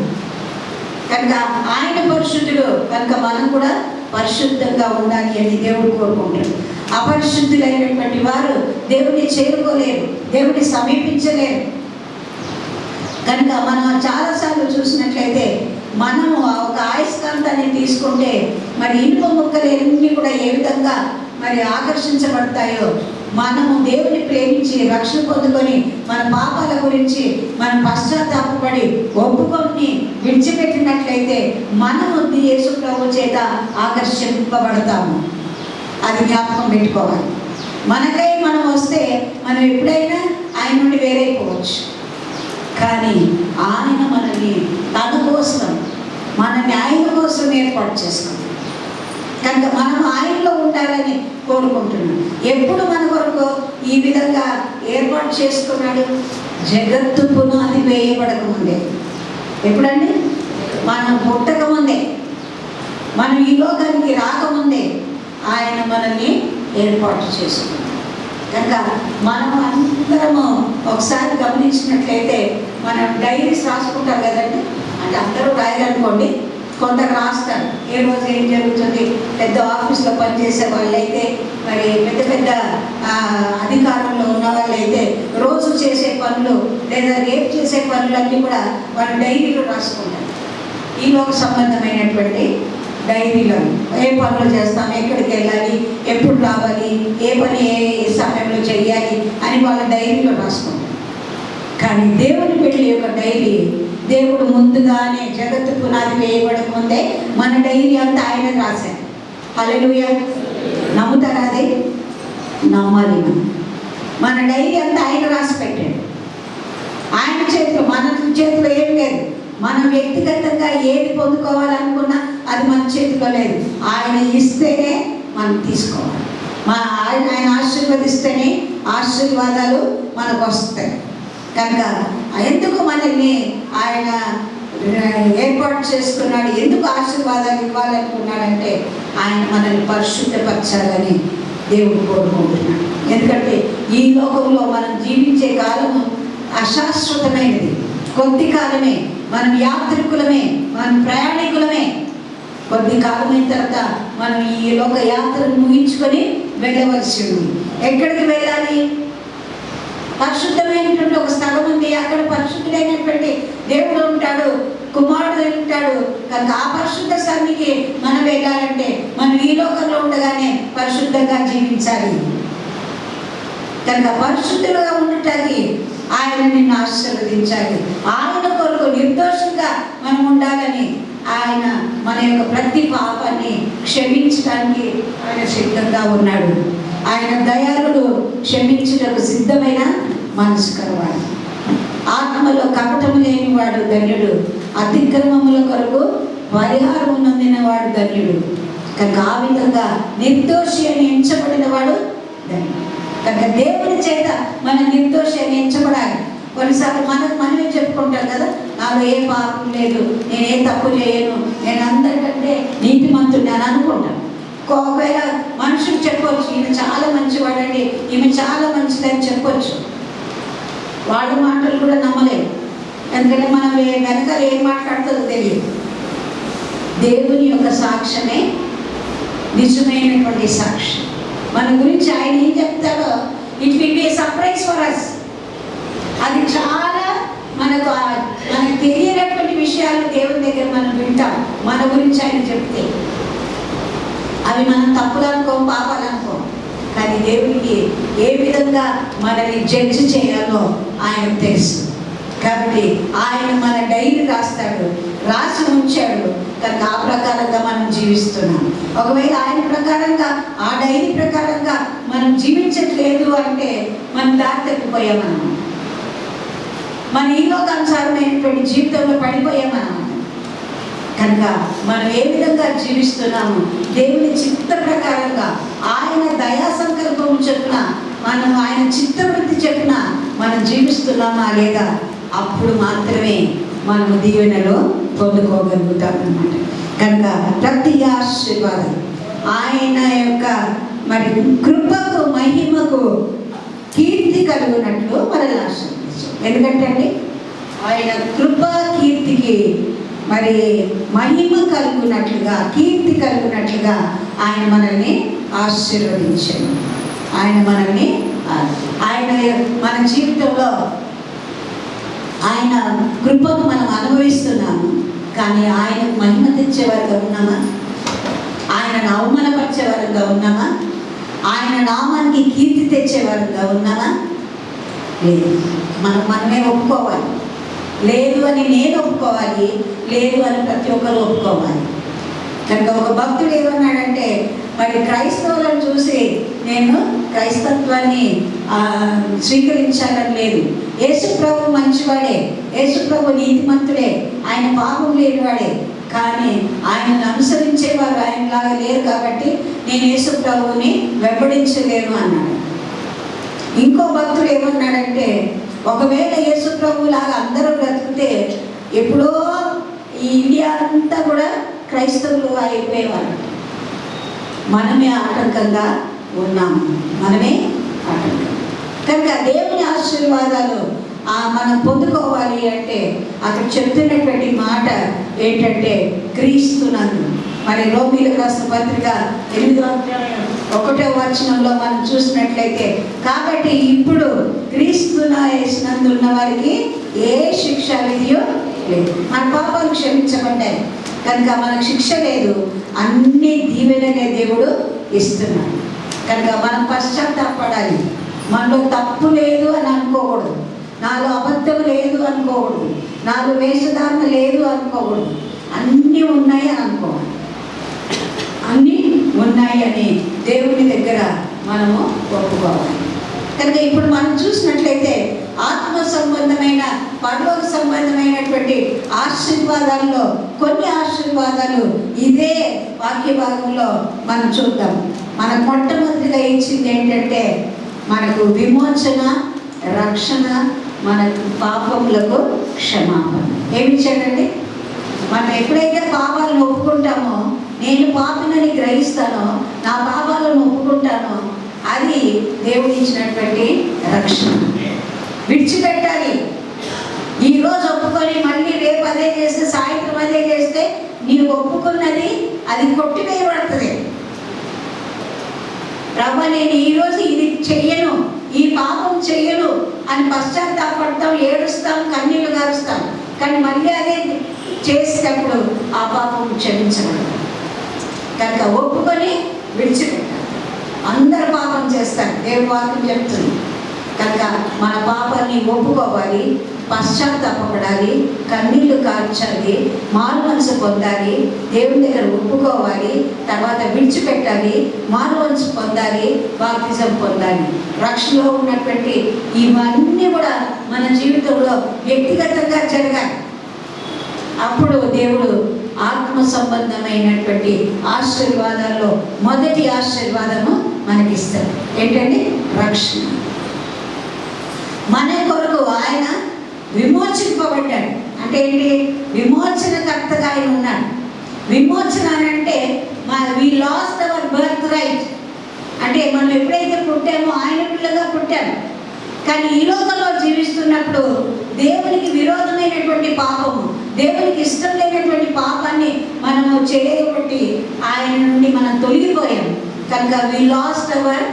కనుక ఆయన పరిశుద్ధుడు కనుక మనం కూడా పరిశుద్ధంగా ఉండాలి అని దేవుడు కోరుకుంటాడు. అపరిశుద్ధులైనటువంటి వారు దేవుడిని చేరుకోలేరు, దేవుడిని సమీపించలేరు. కనుక మనం చాలాసార్లు చూసినట్లయితే మనము ఒక ఆయస్కాంతాన్ని తీసుకుంటే మరి ఇనుప ముక్కలు ఎన్ని కూడా ఏ విధంగా మరి ఆకర్షించబడతాయో, మనము దేవుని ప్రేమించి రక్షణ పొందుకొని మన పాపాల గురించి మనం పశ్చాత్తాపడి ఒప్పుకొని విడిచిపెట్టినట్లయితే మనము యేసు ప్రభు చేత ఆకర్షింపబడతాము. అది జ్ఞాపకం పెట్టుకోవాలి. మనకై మనం వస్తే మనం ఎప్పుడైనా ఆయన నుండి వేరైపోవచ్చు, కానీ ఆయన మనల్ని తన కోసం, మనల్ని ఆయన కోసం ఏర్పాటు చేసుకుంటాం. కనుక మనం ఆయనలో ఉండాలని కోరుకుంటున్నాం. ఎప్పుడు మన కొరకు ఈ విధంగా ఏర్పాటు చేసుకున్నాడు? జగత్తు పునాది వేయబడక ముందే. ఎప్పుడండి? మనం పుట్టక ముందే, మనం ఈ లోకానికి రాకముందే ఆయన మనల్ని ఏర్పాటు చేసుకున్నాడు. కనుక మనం అందరము ఒకసారి గమనించినట్లయితే మనం డైరీస్ రాసుకుంటారు కదండి. అంటే అందరూ రాయాలనుకోండి, కొందరు రాస్తారు ఏ రోజు ఏం జరుగుతుంది. పెద్ద ఆఫీస్లో పనిచేసే వాళ్ళైతే, మరి పెద్ద పెద్ద అధికారంలో ఉన్న వాళ్ళైతే రోజు చేసే పనులు లేదా రేపు చేసే పనులన్నీ కూడా వాళ్ళు డైరీలో రాసుకుంటారు. ఈ లోక సంబంధమైనటువంటి డైరీలో ఏ పనులు చేస్తాం, ఎక్కడికి వెళ్ళాలి, ఎప్పుడు రావాలి, ఏ పని ఏ సమయంలో చేయాలి అని వాళ్ళ డైరీలో రాసుకుంటారు. కానీ దేవుని బిడ్డల యొక్క డైరీ దేవుడు ముందుగానే జగత్తు పునాది వేయబడక ముందే మన డైరీ అంతా ఆయన రాశారు. హల్లెలూయా! నమ్ముతారా? అది నమ్మాలి. మన డైరీ అంతా ఆయన రాసి పెట్టాడు. ఆయన చేతిలో, మన చేతిలో ఏం లేదు. మనం వ్యక్తిగతంగా ఏది పొందుకోవాలనుకున్నా అది మన చేతిలో లేదు. ఆయన ఇస్తేనే మనం తీసుకోవాలి. ఆయన ఆశీర్వదిస్తేనే ఆశీర్వాదాలు మనకు వస్తాయి. కనుక ఎందుకు మనల్ని ఆయన ఏర్పాటు చేసుకున్నాడు, ఎందుకు ఆశీర్వాదాలు ఇవ్వాలనుకున్నాడంటే ఆయన మనల్ని పరిశుద్ధపరచాలని దేవుడు కోరుకుంటున్నాడు. ఎందుకంటే ఈ లోకంలో మనం జీవించే కాలము అశాశ్వతమైనది, కొద్ది కాలమే. మనం యాత్రికులమే, మనం ప్రయాణికులమే. కొద్ది కాలమైన తర్వాత మనం ఈ లోక యాత్రను ముగించుకొని వెళ్ళవలసి ఉంది. ఎక్కడికి వెళ్ళాలి? పరిశుద్ధమైనటువంటి ఒక స్థలం ఉంది. అక్కడ పరిశుద్ధుడైనటువంటి దేవుడు ఉంటాడు, కుమారుడు ఉంటాడు. కనుక ఆ పరిశుద్ధ స్థానికి మనం వెళ్ళాలంటే మనం ఈ లోకంలో ఉండగానే పరిశుద్ధంగా జీవించాలి. కనుక పరిశుద్ధులుగా ఉండటానికి ఆయన నిన్ను ఆశీర్వదించాలి. ఆయన కొరకు నిర్దోషంగా మనం ఉండాలని ఆయన మన యొక్క ప్రతి పాపాన్ని క్షమించడానికి ఆయన సిద్ధంగా ఉన్నాడు. ఆయన దయాళుడు, క్షమించుటకు సిద్ధమైన మనసు కలవాడు. ఆత్మలో కపటము లేనివాడు ధన్యుడు, అతిక్రమముల కొరకు పరిహారం నొందినవాడు ధన్యుడు. కనుక ఆ విధంగా నిర్దోషి అని ఎంచబడిన వాడు ధన్యుడు. కనుక దేవుని చేత మన నిర్దోషి అని ఎంచబడాలి. కొన్నిసార్లు మనమే చెప్పుకుంటాం కదా, నాలో ఏ పాపం లేదు, నేను ఏ తప్పు చేయను, నేను అందరికంటే నీతిమంతుడిని అని అనుకుంటాను. ఒకవేళ మనుషులు చెప్పవచ్చు, ఈయన చాలా మంచివాడండి, ఈమె చాలా మంచిదని చెప్పొచ్చు. వాళ్ళ మాటలు కూడా నమ్మలేము. ఎందుకంటే మనం వెనకాల ఏం మాట్లాడుతుందో తెలియదు. దేవుని యొక్క సాక్ష్యమే నిజమైనటువంటి సాక్ష్యం. మన గురించి ఆయన ఏం చెప్తాడో it will be a surprise for us. అది చాలా మనకు తెలియనటువంటి విషయాలు దేవుని దగ్గర మనం వింటాం. మన గురించి ఆయన చెప్తే అవి మనం తప్పులు అనుకోం, పాపాలు అనుకోం. కానీ దేవునికి ఏ విధంగా మనల్ని జడ్జి చేయాలో ఆయనకు తెలుసు. కాబట్టి ఆయన మన డైరీ రాస్తాడు, రాసి ఉంచాడు. కనుక ఆ ప్రకారంగా మనం జీవిస్తున్నాం. ఒకవేళ ఆయన ప్రకారంగా, ఆ డైరీ ప్రకారంగా మనం జీవించట్లేదు అంటే మనం దారి తప్పిపోయామన్నమాట. మన ఈ లోకానుసారమైనటువంటి జీవితంలో పడిపోయామన్నమాట. కనుక మనం ఏ విధంగా జీవిస్తున్నాము, దేవుని చిత్త ప్రకారంగా, ఆయన దయా సంకల్పం చెప్పున, మనం ఆయన చిత్తవృత్తి చెప్పున మనం జీవిస్తున్నామా లేదా, అప్పుడు మాత్రమే మనము దీవెనలో పొందుకోగలుగుతాం అన్నమాట. కనుక ప్రతి ఆశీర్వాదం ఆయన యొక్క మరి కృపకు, మహిమకు కీర్తి కలుగునట్లు మనల్ని ఆశీర్వదించాం. ఎందుకంటే అండి ఆయన కృప కీర్తికి మరి మహిమ కలుగునట్లుగా, కీర్తి కలుగునట్లుగా ఆయన మనల్ని ఆశీర్వదించాడు. ఆయన మనల్ని మన జీవితంలో ఆయన కృపను మనం అనుభవిస్తున్నాము. కానీ ఆయనకు మహిమ తెచ్చేవారుగా ఉన్నామా? ఆయనను అవమానపరిచేవారుగా ఉన్నామా? ఆయన నామానికి కీర్తి తెచ్చేవారుగా ఉన్నామా? లేదు. మనమే ఒప్పుకోవాలి. లేదు అని నేను ఒప్పుకోవాలి, లేదు అని ప్రతి ఒక్కరు ఒప్పుకోవాలి. కనుక ఒక భక్తుడు ఏమన్నాడంటే, మరి క్రైస్తవులను చూసి నేను క్రైస్తత్వాన్ని స్వీకరించాలని లేదు. యేసు ప్రభు మంచివాడే, యేసు ప్రభు నీతిమంతుడే, ఆయన పాపం లేనివాడే. కానీ ఆయనను అనుసరించేవారు ఆయనలాగా లేరు కాబట్టి నేను యేసు ప్రభువుని వెంబడించలేను అన్నాడు. ఇంకో భక్తుడు ఏమన్నాడంటే, ఒకవేళ యేసు ప్రభువులాగా అందరూ బ్రతికితే ఎప్పుడో ఈ ఇండియా అంతా కూడా క్రైస్తవులు అయిపోయేవారు. మనమే ఆటంకంగా ఉన్నాము, మనమే ఆటంకం. కనుక దేవుని ఆశీర్వాదాలు మనం పొందుకోవాలి అంటే అక్కడ చెప్తున్నటువంటి మాట ఏంటంటే క్రీస్తునందు. మరి రోమీయులకు రాసిన పత్రిక 8:1 మనం చూసినట్లయితే, కాబట్టి ఇప్పుడు క్రీస్తునందు ఉన్న వారికి ఏ శిక్ష విధియో లేదు. మన పాపాలు క్షమించబడ్డాయి కనుక మనకు శిక్ష లేదు, అన్ని దీవెననే దేవుడు ఇస్తున్నాడు. కనుక మనం పశ్చాత్తాపడాలి. మనలో తప్పు లేదు అని అనుకోకూడదు, నాలో అబద్ధం లేదు అనుకోకూడదు, నాలో వేషధారణ లేదు అనుకోకూడదు. అన్నీ ఉన్నాయి అని అనుకోవాలి. అన్నీ ఉన్నాయి అని దేవుని దగ్గర మనము ఒప్పుకోవాలి. కనుక ఇప్పుడు మనం చూసినట్లయితే ఆత్మ సంబంధమైన, పరలోక సంబంధమైనటువంటి ఆశీర్వాదాల్లో కొన్ని ఆశీర్వాదాలు ఇదే వాక్య భాగంలో మనం చూద్దాం. మనకు మొట్టమొదటిగా ఇచ్చింది ఏంటంటే మనకు విమోచన, రక్షణ, మనకు పాపములకు క్షమాపణ. ఏమిచ్చాడండి? మనం ఎప్పుడైతే పాపాలను ఒప్పుకుంటామో, నేను పాపినని గ్రహిస్తానో, నా పాపాలను ఒప్పుకుంటానో, అది దేవుడు ఇచ్చినటువంటి రక్షణ. విడిచిపెట్టాలి. ఈరోజు ఒప్పుకొని మళ్ళీ రేపు అదే చేస్తే, సాయంత్రం అదే చేస్తే నీవు ఒప్పుకున్నది అది కొట్టివేయబడుతుంది. ప్రభు, నేను ఈరోజు ఇది చెయ్యను, ఈ పాపం చెయ్యను అని పశ్చాత్తాపడతాం, ఏడుస్తాం, కన్నీళ్లు గారుస్తాం. కానీ మళ్ళీ అదే చేసేటప్పుడు ఆ పాపం క్షమించబడదు. కనుక ఒప్పుకొని విడిచిపెట్టాలి. అందరు పాపం చేస్తారు, దేవుని వాక్యం చెప్తుంది. కనుక మన పాపాన్ని ఒప్పుకోవాలి, పశ్చాత్తాపడాలి, కన్నీళ్లు కార్చాలి, మారు మనసు పొందాలి, దేవుని దగ్గర ఒప్పుకోవాలి, తర్వాత విడిచిపెట్టాలి, మారు మనసు పొందాలి, బాప్తిజం పొందాలి. రక్షణలో ఉన్నటువంటి ఇవన్నీ కూడా మన జీవితంలో వ్యక్తిగతంగా జరగాలి. అప్పుడు దేవుడు ఆత్మ సంబంధమైనటువంటి ఆశీర్వాదాల్లో మొదటి ఆశీర్వాదము మనకిస్తారు. ఏంటండి? రక్షణ. మన కొరకు ఆయన విమోచింపబడ్డాడు. అంటే ఏంటి? విమోచనకర్తగా ఆయన ఉన్నాడు. విమోచన అంటే వి లాస్ట్ అవర్ బర్త్ రైట్. అంటే మనం ఎప్పుడైతే పుట్టామో ఆయన పిల్లగా పుట్టాము. కానీ ఈ లోకంలో జీవిస్తున్నప్పుడు దేవునికి విరోధమైనటువంటి పాపము, దేవునికి ఇష్టం లేనటువంటి పాపాన్ని మనము చేయబట్టి ఆయన నుండి మనం తొలగిపోయాం. కనుక వి లాస్ట్ అవర్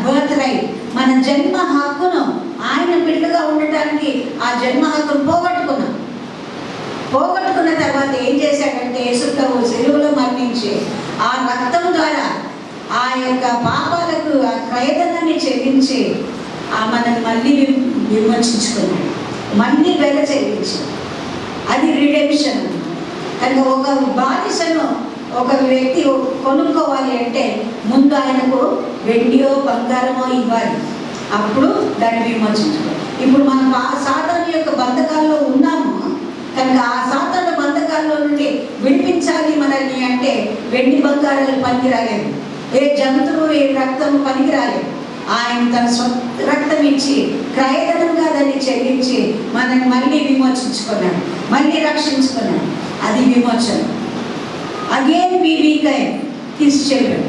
బర్త్ రైట్, మన జన్మ హక్కును, ఆయన బిడ్డగా ఉండటానికి ఆ జన్మ హక్కును పోగొట్టుకున్న తర్వాత ఏం చేశాడంటే యేసు ప్రభువు సిలువలో మరణించి ఆ రక్తం ద్వారా ఆ యొక్క పాపాలకు ఆ క్రయధనాన్ని చెల్లించి మనల్ని మళ్ళీ విమోచించుకున్నాడు, మళ్ళీ వెల చెల్లించాడు. అది రిడెంప్షన్. కనుక ఒక బానిసను ఒక వ్యక్తి కొనుక్కోవాలి అంటే ముందు ఆయనకు వెండియో బంగారమో ఇవ్వాలి, అప్పుడు దాన్ని విమోచించుకోవాలి. ఇప్పుడు మనం ఆ సాతాను యొక్క బంధకాల్లో ఉన్నాము కనుక ఆ సాతాను బంధకాల్లో నుండి విడిపించాలి మనల్ని అంటే వెండి బంగారాలు పనికిరాలేదు, ఏ జంతువు ఏ రక్తం పనికిరాలేదు. ఆయన తన రక్తం ఇచ్చి క్రయధనంగా దాన్ని చెల్లించి మనల్ని మళ్ళీ విమోచించుకున్నాడు, మళ్ళీ రక్షించుకున్నాడు. అది విమోచన. Again we become his children.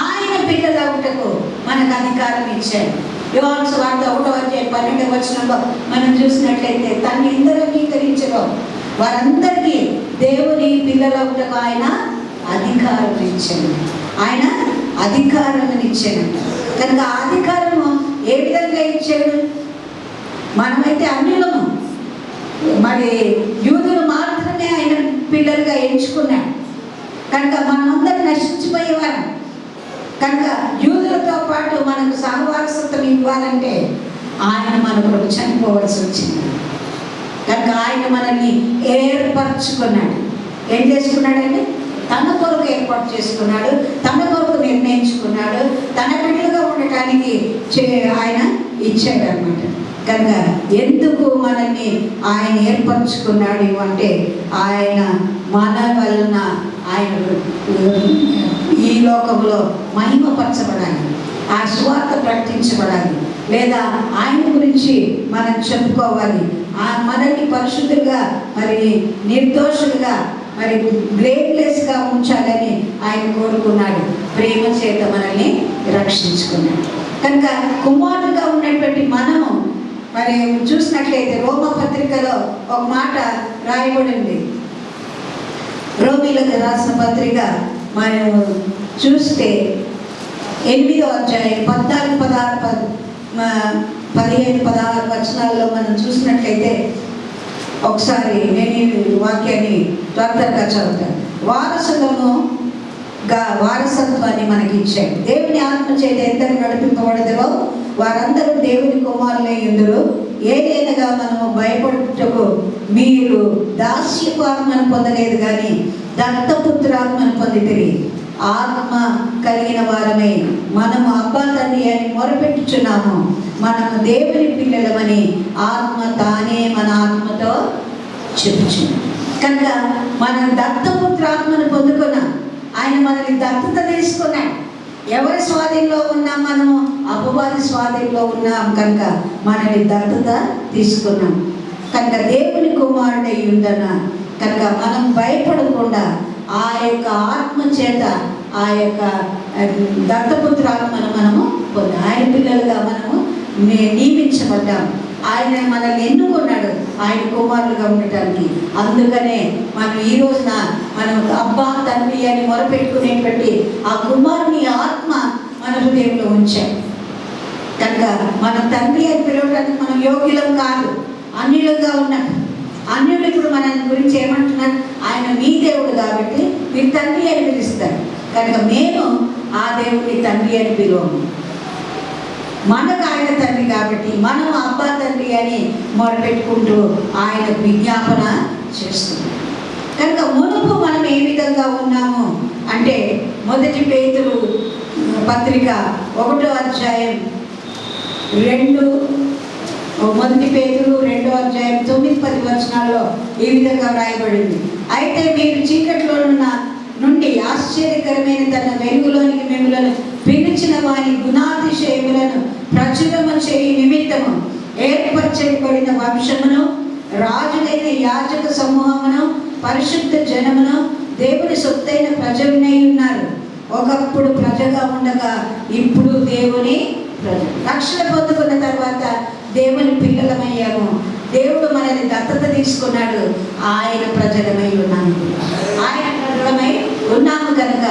ఆయన పిల్లలవుటకు మనకు అధికారం ఇచ్చాడు. యోహాను సువార్త 1:12 మనం చూసినట్లయితే తను ఎందరూ అంగీకరించడం వారందరికీ దేవుని పిల్లలవుటకు ఆయన అధికారం ఇచ్చాడు. ఆయన అధికారం ఇచ్చాడంట. కనుక ఆ అధికారము ఏ విధంగా ఇచ్చాడు? మనమైతే అన్యులము, మరి యూదులు మాత్రమే ఆయన పిల్లలుగా ఎంచుకున్నాడు. కనుక మనమందరం నశించిపోయేవారు. కనుక యూదులతో పాటు మనకు సహవారసత్వం ఇవ్వాలంటే ఆయన మన కొరకు చనిపోవలసి వచ్చింది. కనుక ఆయన మనల్ని ఏర్పరచుకున్నాడు. ఏం చేసుకున్నాడండి? తన కొరకు ఏర్పాటు చేసుకున్నాడు, తన కొరకు నిర్ణయించుకున్నాడు, తన బిడ్డలుగా ఉండటానికి ఆయన ఇచ్చాడు అన్నమాట. కనుక ఎందుకు మనల్ని ఆయన ఏర్పరచుకున్నాడు అంటే ఆయన మన వలన ఆయన ఈ లోకంలో మహిమపరచబడాలి, ఆ సువార్త ప్రకటించబడాలి, లేదా ఆయన గురించి మనం చెప్పుకోవాలి, మనల్ని పరిశుద్ధులుగా మరి నిర్దోషులుగా మరి గ్రేట్లెస్గా ఉంచాలని ఆయన కోరుకున్నాడు. ప్రేమ చేత మనల్ని రక్షించుకున్నాడు. కనుక కుమారుడుగా ఉన్నటువంటి మనము మరి చూసినట్లయితే రోమపత్రికలో ఒక మాట రాయబడింది. రోమీలకు రాసిన పత్రిక మనం చూస్తే 8వ అధ్యాయం 14, 16, 15, 16 వచనాల్లో మనం చూసినట్లయితే ఒకసారి నేను ఈ వాక్యాన్ని త్వరగా చదువుతాను. వారసత్వాన్ని మనకి ఇచ్చాడు. దేవుని ఆత్మ చేత ఎందరు నడిపింపబడదురో వారందరూ దేవుని కుమారులై ఉందురు. ఏదైనగా మనము భయపడుటకు మీరు దాస్యపు ఆత్మను పొందలేదు కానీ దత్తపుత్రాత్మను పొందితిరి. ఆత్మ కలిగిన వారమై మనము అబ్బా తండ్రి అని మొరపెట్టుచున్నాము. మనము దేవుని పిల్లలమని ఆత్మ తానే మన ఆత్మతో చెప్పుచున్నాం. కనుక మనం దత్తపుత్రాత్మను పొందుకున్నాం. ఆయన మనల్ని దత్తత తీసుకున్నాడు. ఎవరి స్వాధీనంలో ఉన్నాం? మనము అపవాది స్వాధీనంలో ఉన్నాం కనుక మనల్ని దత్తత తీసుకున్నాం. కనుక దేవుని కుమారుడై ఉందన్న కనుక మనం భయపడకుండా ఆ యొక్క ఆత్మ చేత ఆ యొక్క దత్తపుత్రాత్మను మనము ఆయన పిల్లలుగా మనము నియమించబడ్డాం. ఆయన మనల్ని ఎన్నుకున్నాడు ఆయన కుమారులుగా ఉండటానికి. అందుకనే మనం ఈ రోజున మనం అబ్బా తండ్రి అని మొరపెట్టుకునేటువంటి ఆ కుమారుని ఆత్మ మన హృదయంలో ఉంచాం. కనుక మన తండ్రి అని పిలవడానికి మనం యోగ్యులం కాదు, అన్యులుగా ఉన్నాం. అన్యులు ఇప్పుడు మన గురించి ఏమంటున్నారు? ఆయన మీ దేవుడు కాబట్టి మీరు తండ్రి అని పిలుస్తారు. కనుక మేము ఆ దేవుడిని తండ్రి అని పిలువము. మనకు ఆయన తండ్రి కాబట్టి మనం అబ్బా తండ్రి అని మొదలుపెట్టుకుంటూ ఆయన విజ్ఞాపన చేస్తున్నాం. కనుక మునుపు మనం ఏ విధంగా ఉన్నాము అంటే 1 పేతురు పత్రిక 1వ అధ్యాయం 1 పేతురు 2వ అధ్యాయం 9-10 వచనాల్లో ఈ విధంగా వ్రాయబడింది. అయితే మీరు చీకట్లో నుండి ఆశ్చర్యకరమైన తన వెలుగులోనికి మిమ్మలను పిలిచిన వారి గుణాతిశయములను ప్రచురము చేయి నిమిత్తము ఏర్పరచబడిన వంశమును, రాజులైన యాజక సమూహమును, పరిశుద్ధ జనమును, దేవుని సొత్తైన ప్రజలనై ఉన్నారు. ఒకప్పుడు ప్రజగా ఉండగా ఇప్పుడు దేవుని ప్రజలు. రక్షణ పొందుకున్న తర్వాత దేవుని పిల్లలమయ్యాము. దేవుడు మనల్ని దత్తత తీసుకున్నాడు. ఆయన ప్రజలమై ఉన్నాము. ఆయన ప్రజలమై ఉన్నాము కనుక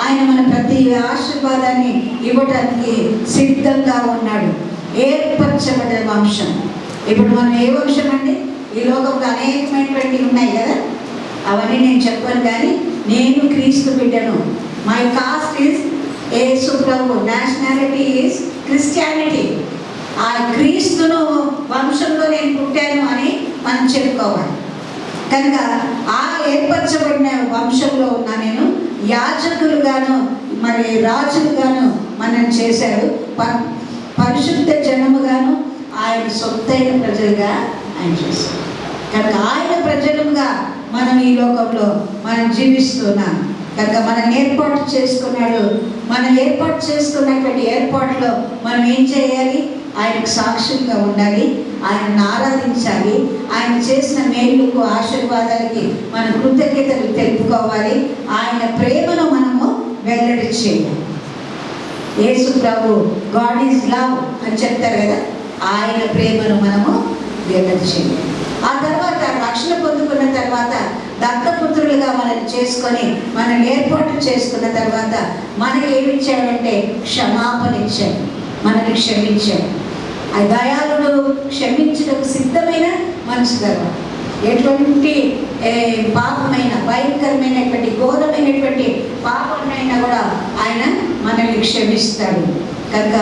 ఆయన మన ప్రతి ఆశీర్వాదాన్ని ఇవ్వడానికి సిద్ధంగా ఉన్నాడు. ఏర్పరచబడ్డ వంశం. ఇప్పుడు మనం ఏ వంశం అండి? ఈ లోకంలో అనేకమైనటువంటి ఉన్నాయి కదా, అవన్నీ నేను చెప్పాను. కానీ నేను క్రీస్తు బిడ్డను. My cast is Yesu Prabhu, nationality is Christianity. ఆ క్రీస్తును వంశంలో నేను పుట్టాను అని మనం చెప్పుకోవాలి. కనుక ఆ ఏర్పరచబడిన వంశంలో ఉన్న నేను యాజకులుగాను మరి రాజులుగాను మనం చేశాడు. పరిశుద్ధ జనముగాను ఆయన సొత్తైన ప్రజలుగా ఆయన చేశాడు. కనుక ఆయన ప్రజలుగా మనం ఈ లోకంలో మనం జీవిస్తున్నాం. కనుక మనం ఏర్పాటు చేసుకున్నాడు. మనం ఏర్పాటు చేసుకున్నటువంటి ఏర్పాటులో మనం ఏం చేయాలి? ఆయనకు సాక్షులుగా ఉండాలి, ఆయనను ఆరాధించాలి, ఆయన చేసిన మేలుకు ఆశీర్వాదాలకి మనం కృతజ్ఞతలు తెలుపుకోవాలి, ఆయన ప్రేమను మనము వెల్లడి చేయాలి. యేసు ప్రభు గాడ్ ఈజ్ లవ్ అని చెప్తారు కదా, ఆయన ప్రేమను మనము వెల్లడి చేయాలి. ఆ తర్వాత రక్షణ పొందుకున్న తర్వాత దత్తపుత్రులుగా మనల్ని చేసుకొని మనం ఏర్పాటు చేసుకున్న తర్వాత మనకి ఏమి ఇచ్చాడంటే క్షమాపణ ఇచ్చాడు, మనల్ని క్షమించాడు. ఆ దయాళుడు క్షమించడానికి సిద్ధమైన మనసు కదా. ఎటువంటి పాపమైన భయంకరమైనటువంటి ఘోరమైనటువంటి పాపమైనా కూడా ఆయన మనల్ని క్షమిస్తాడు. కనుక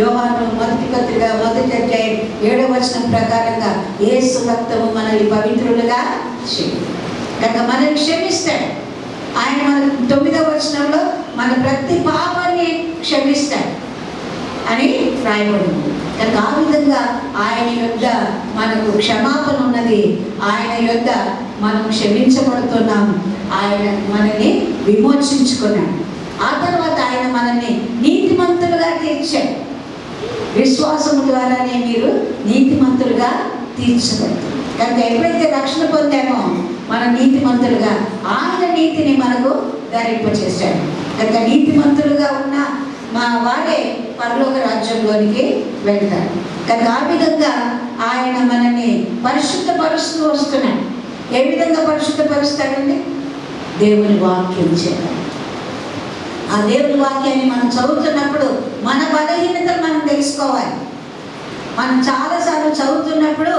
యోహాను మొదటి పత్రిక 1:7 ప్రకారంగా యేసు రక్తము మనల్ని పవిత్రులుగా చేయాలి. కనుక మనల్ని క్షమిస్తాడు ఆయన. మన 9 మన ప్రతి పాపాన్ని క్షమిస్తాడు అని రాయబడింది. కనుక ఆ విధంగా ఆయన యొద్ద మనకు క్షమాపణ ఉన్నది. ఆయన యొద్ద మనం క్షమించబడుతున్నాం. ఆయన మనల్ని విమోచించుకున్నాడు. ఆ తర్వాత ఆయన మనల్ని నీతిమంతులుగా తీర్చాడు. విశ్వాసము ద్వారానే మీరు నీతిమంతులుగా తీర్చబడతారు. కనుక ఎప్పుడైతే రక్షణ పొందామో మనం నీతిమంతులుగా ఆయన నీతిని మనకు ధరింపచేశాడు. కనుక నీతిమంతులుగా ఉన్న మా వారే పరలోక రాజ్యంలోనికి వెళ్తారు. కనుక ఆ విధంగా ఆయన మనల్ని పరిశుద్ధపరుస్తూ వస్తున్నాడు. ఏ విధంగా పరిశుద్ధపరుస్తాడండి? దేవుని వాక్యం చేయాలి. ఆ దేవుని వాక్యాన్ని మనం చదువుతున్నప్పుడు మన బలహీనతలు మనం తెలుసుకోవాలి. మనం చాలాసార్లు చదువుతున్నప్పుడు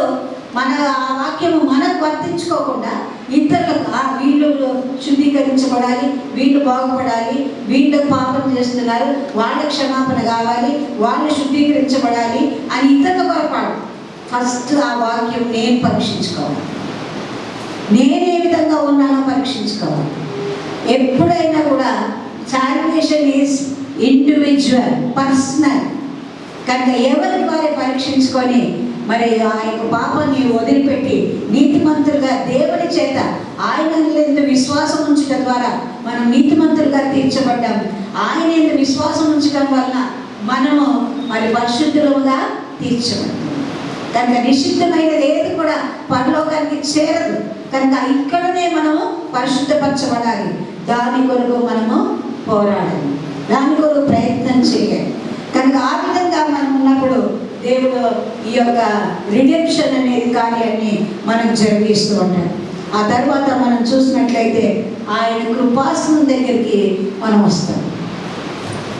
మన ఆ వాక్యము మనకు వర్తించుకోకుండా ఇతరులకు వీళ్ళు శుద్ధీకరించబడాలి, వీళ్ళు బాగుపడాలి, వీళ్ళు పాపం చేస్తున్నారు, వాళ్ళ క్షమాపణ కావాలి, వాళ్ళు శుద్ధీకరించబడాలి అని ఇతరుల పొరపాటు. ఫస్ట్ ఆ వాక్యం నేను పరీక్షించుకోవాలి. నేనే విధంగా ఉన్నానో పరీక్షించుకోవాలి. ఎప్పుడైనా కూడా సాల్వేషన్ ఈజ్ ఇండివిజువల్, పర్సనల్. కనుక ఎవరికి వారే పరీక్షించుకొని మరి ఆ యొక్క పాపాన్ని వదిలిపెట్టి నీతిమంతులుగా దేవుని చేత ఆయన ఎందు విశ్వాసం ఉంచడం ద్వారా మనం నీతిమంతులుగా తీర్చబడ్డాం. ఆయన ఎందు విశ్వాసం ఉంచడం వలన మనము మరి పరిశుద్ధులుగా తీర్చబడ్డాం. కనుక నిషిద్ధమైనది ఏది కూడా పరలోకానికి చేరదు. కనుక ఇక్కడనే మనము పరిశుద్ధపరచబడాలి. దాని కొరకు మనము పోరాడాలి, దాని కొరకు ప్రయత్నం చేయాలి. కనుక ఆ విధంగా మనం ఉన్నప్పుడు దేవుడు ఈ యొక్క రిడెంప్షన్ అనేది కార్యాన్ని మనకు జరిగిస్తూ ఉంటాడు. ఆ తర్వాత మనం చూసినట్లయితే ఆయన కృపాసనం దగ్గరికి మనం వస్తాం.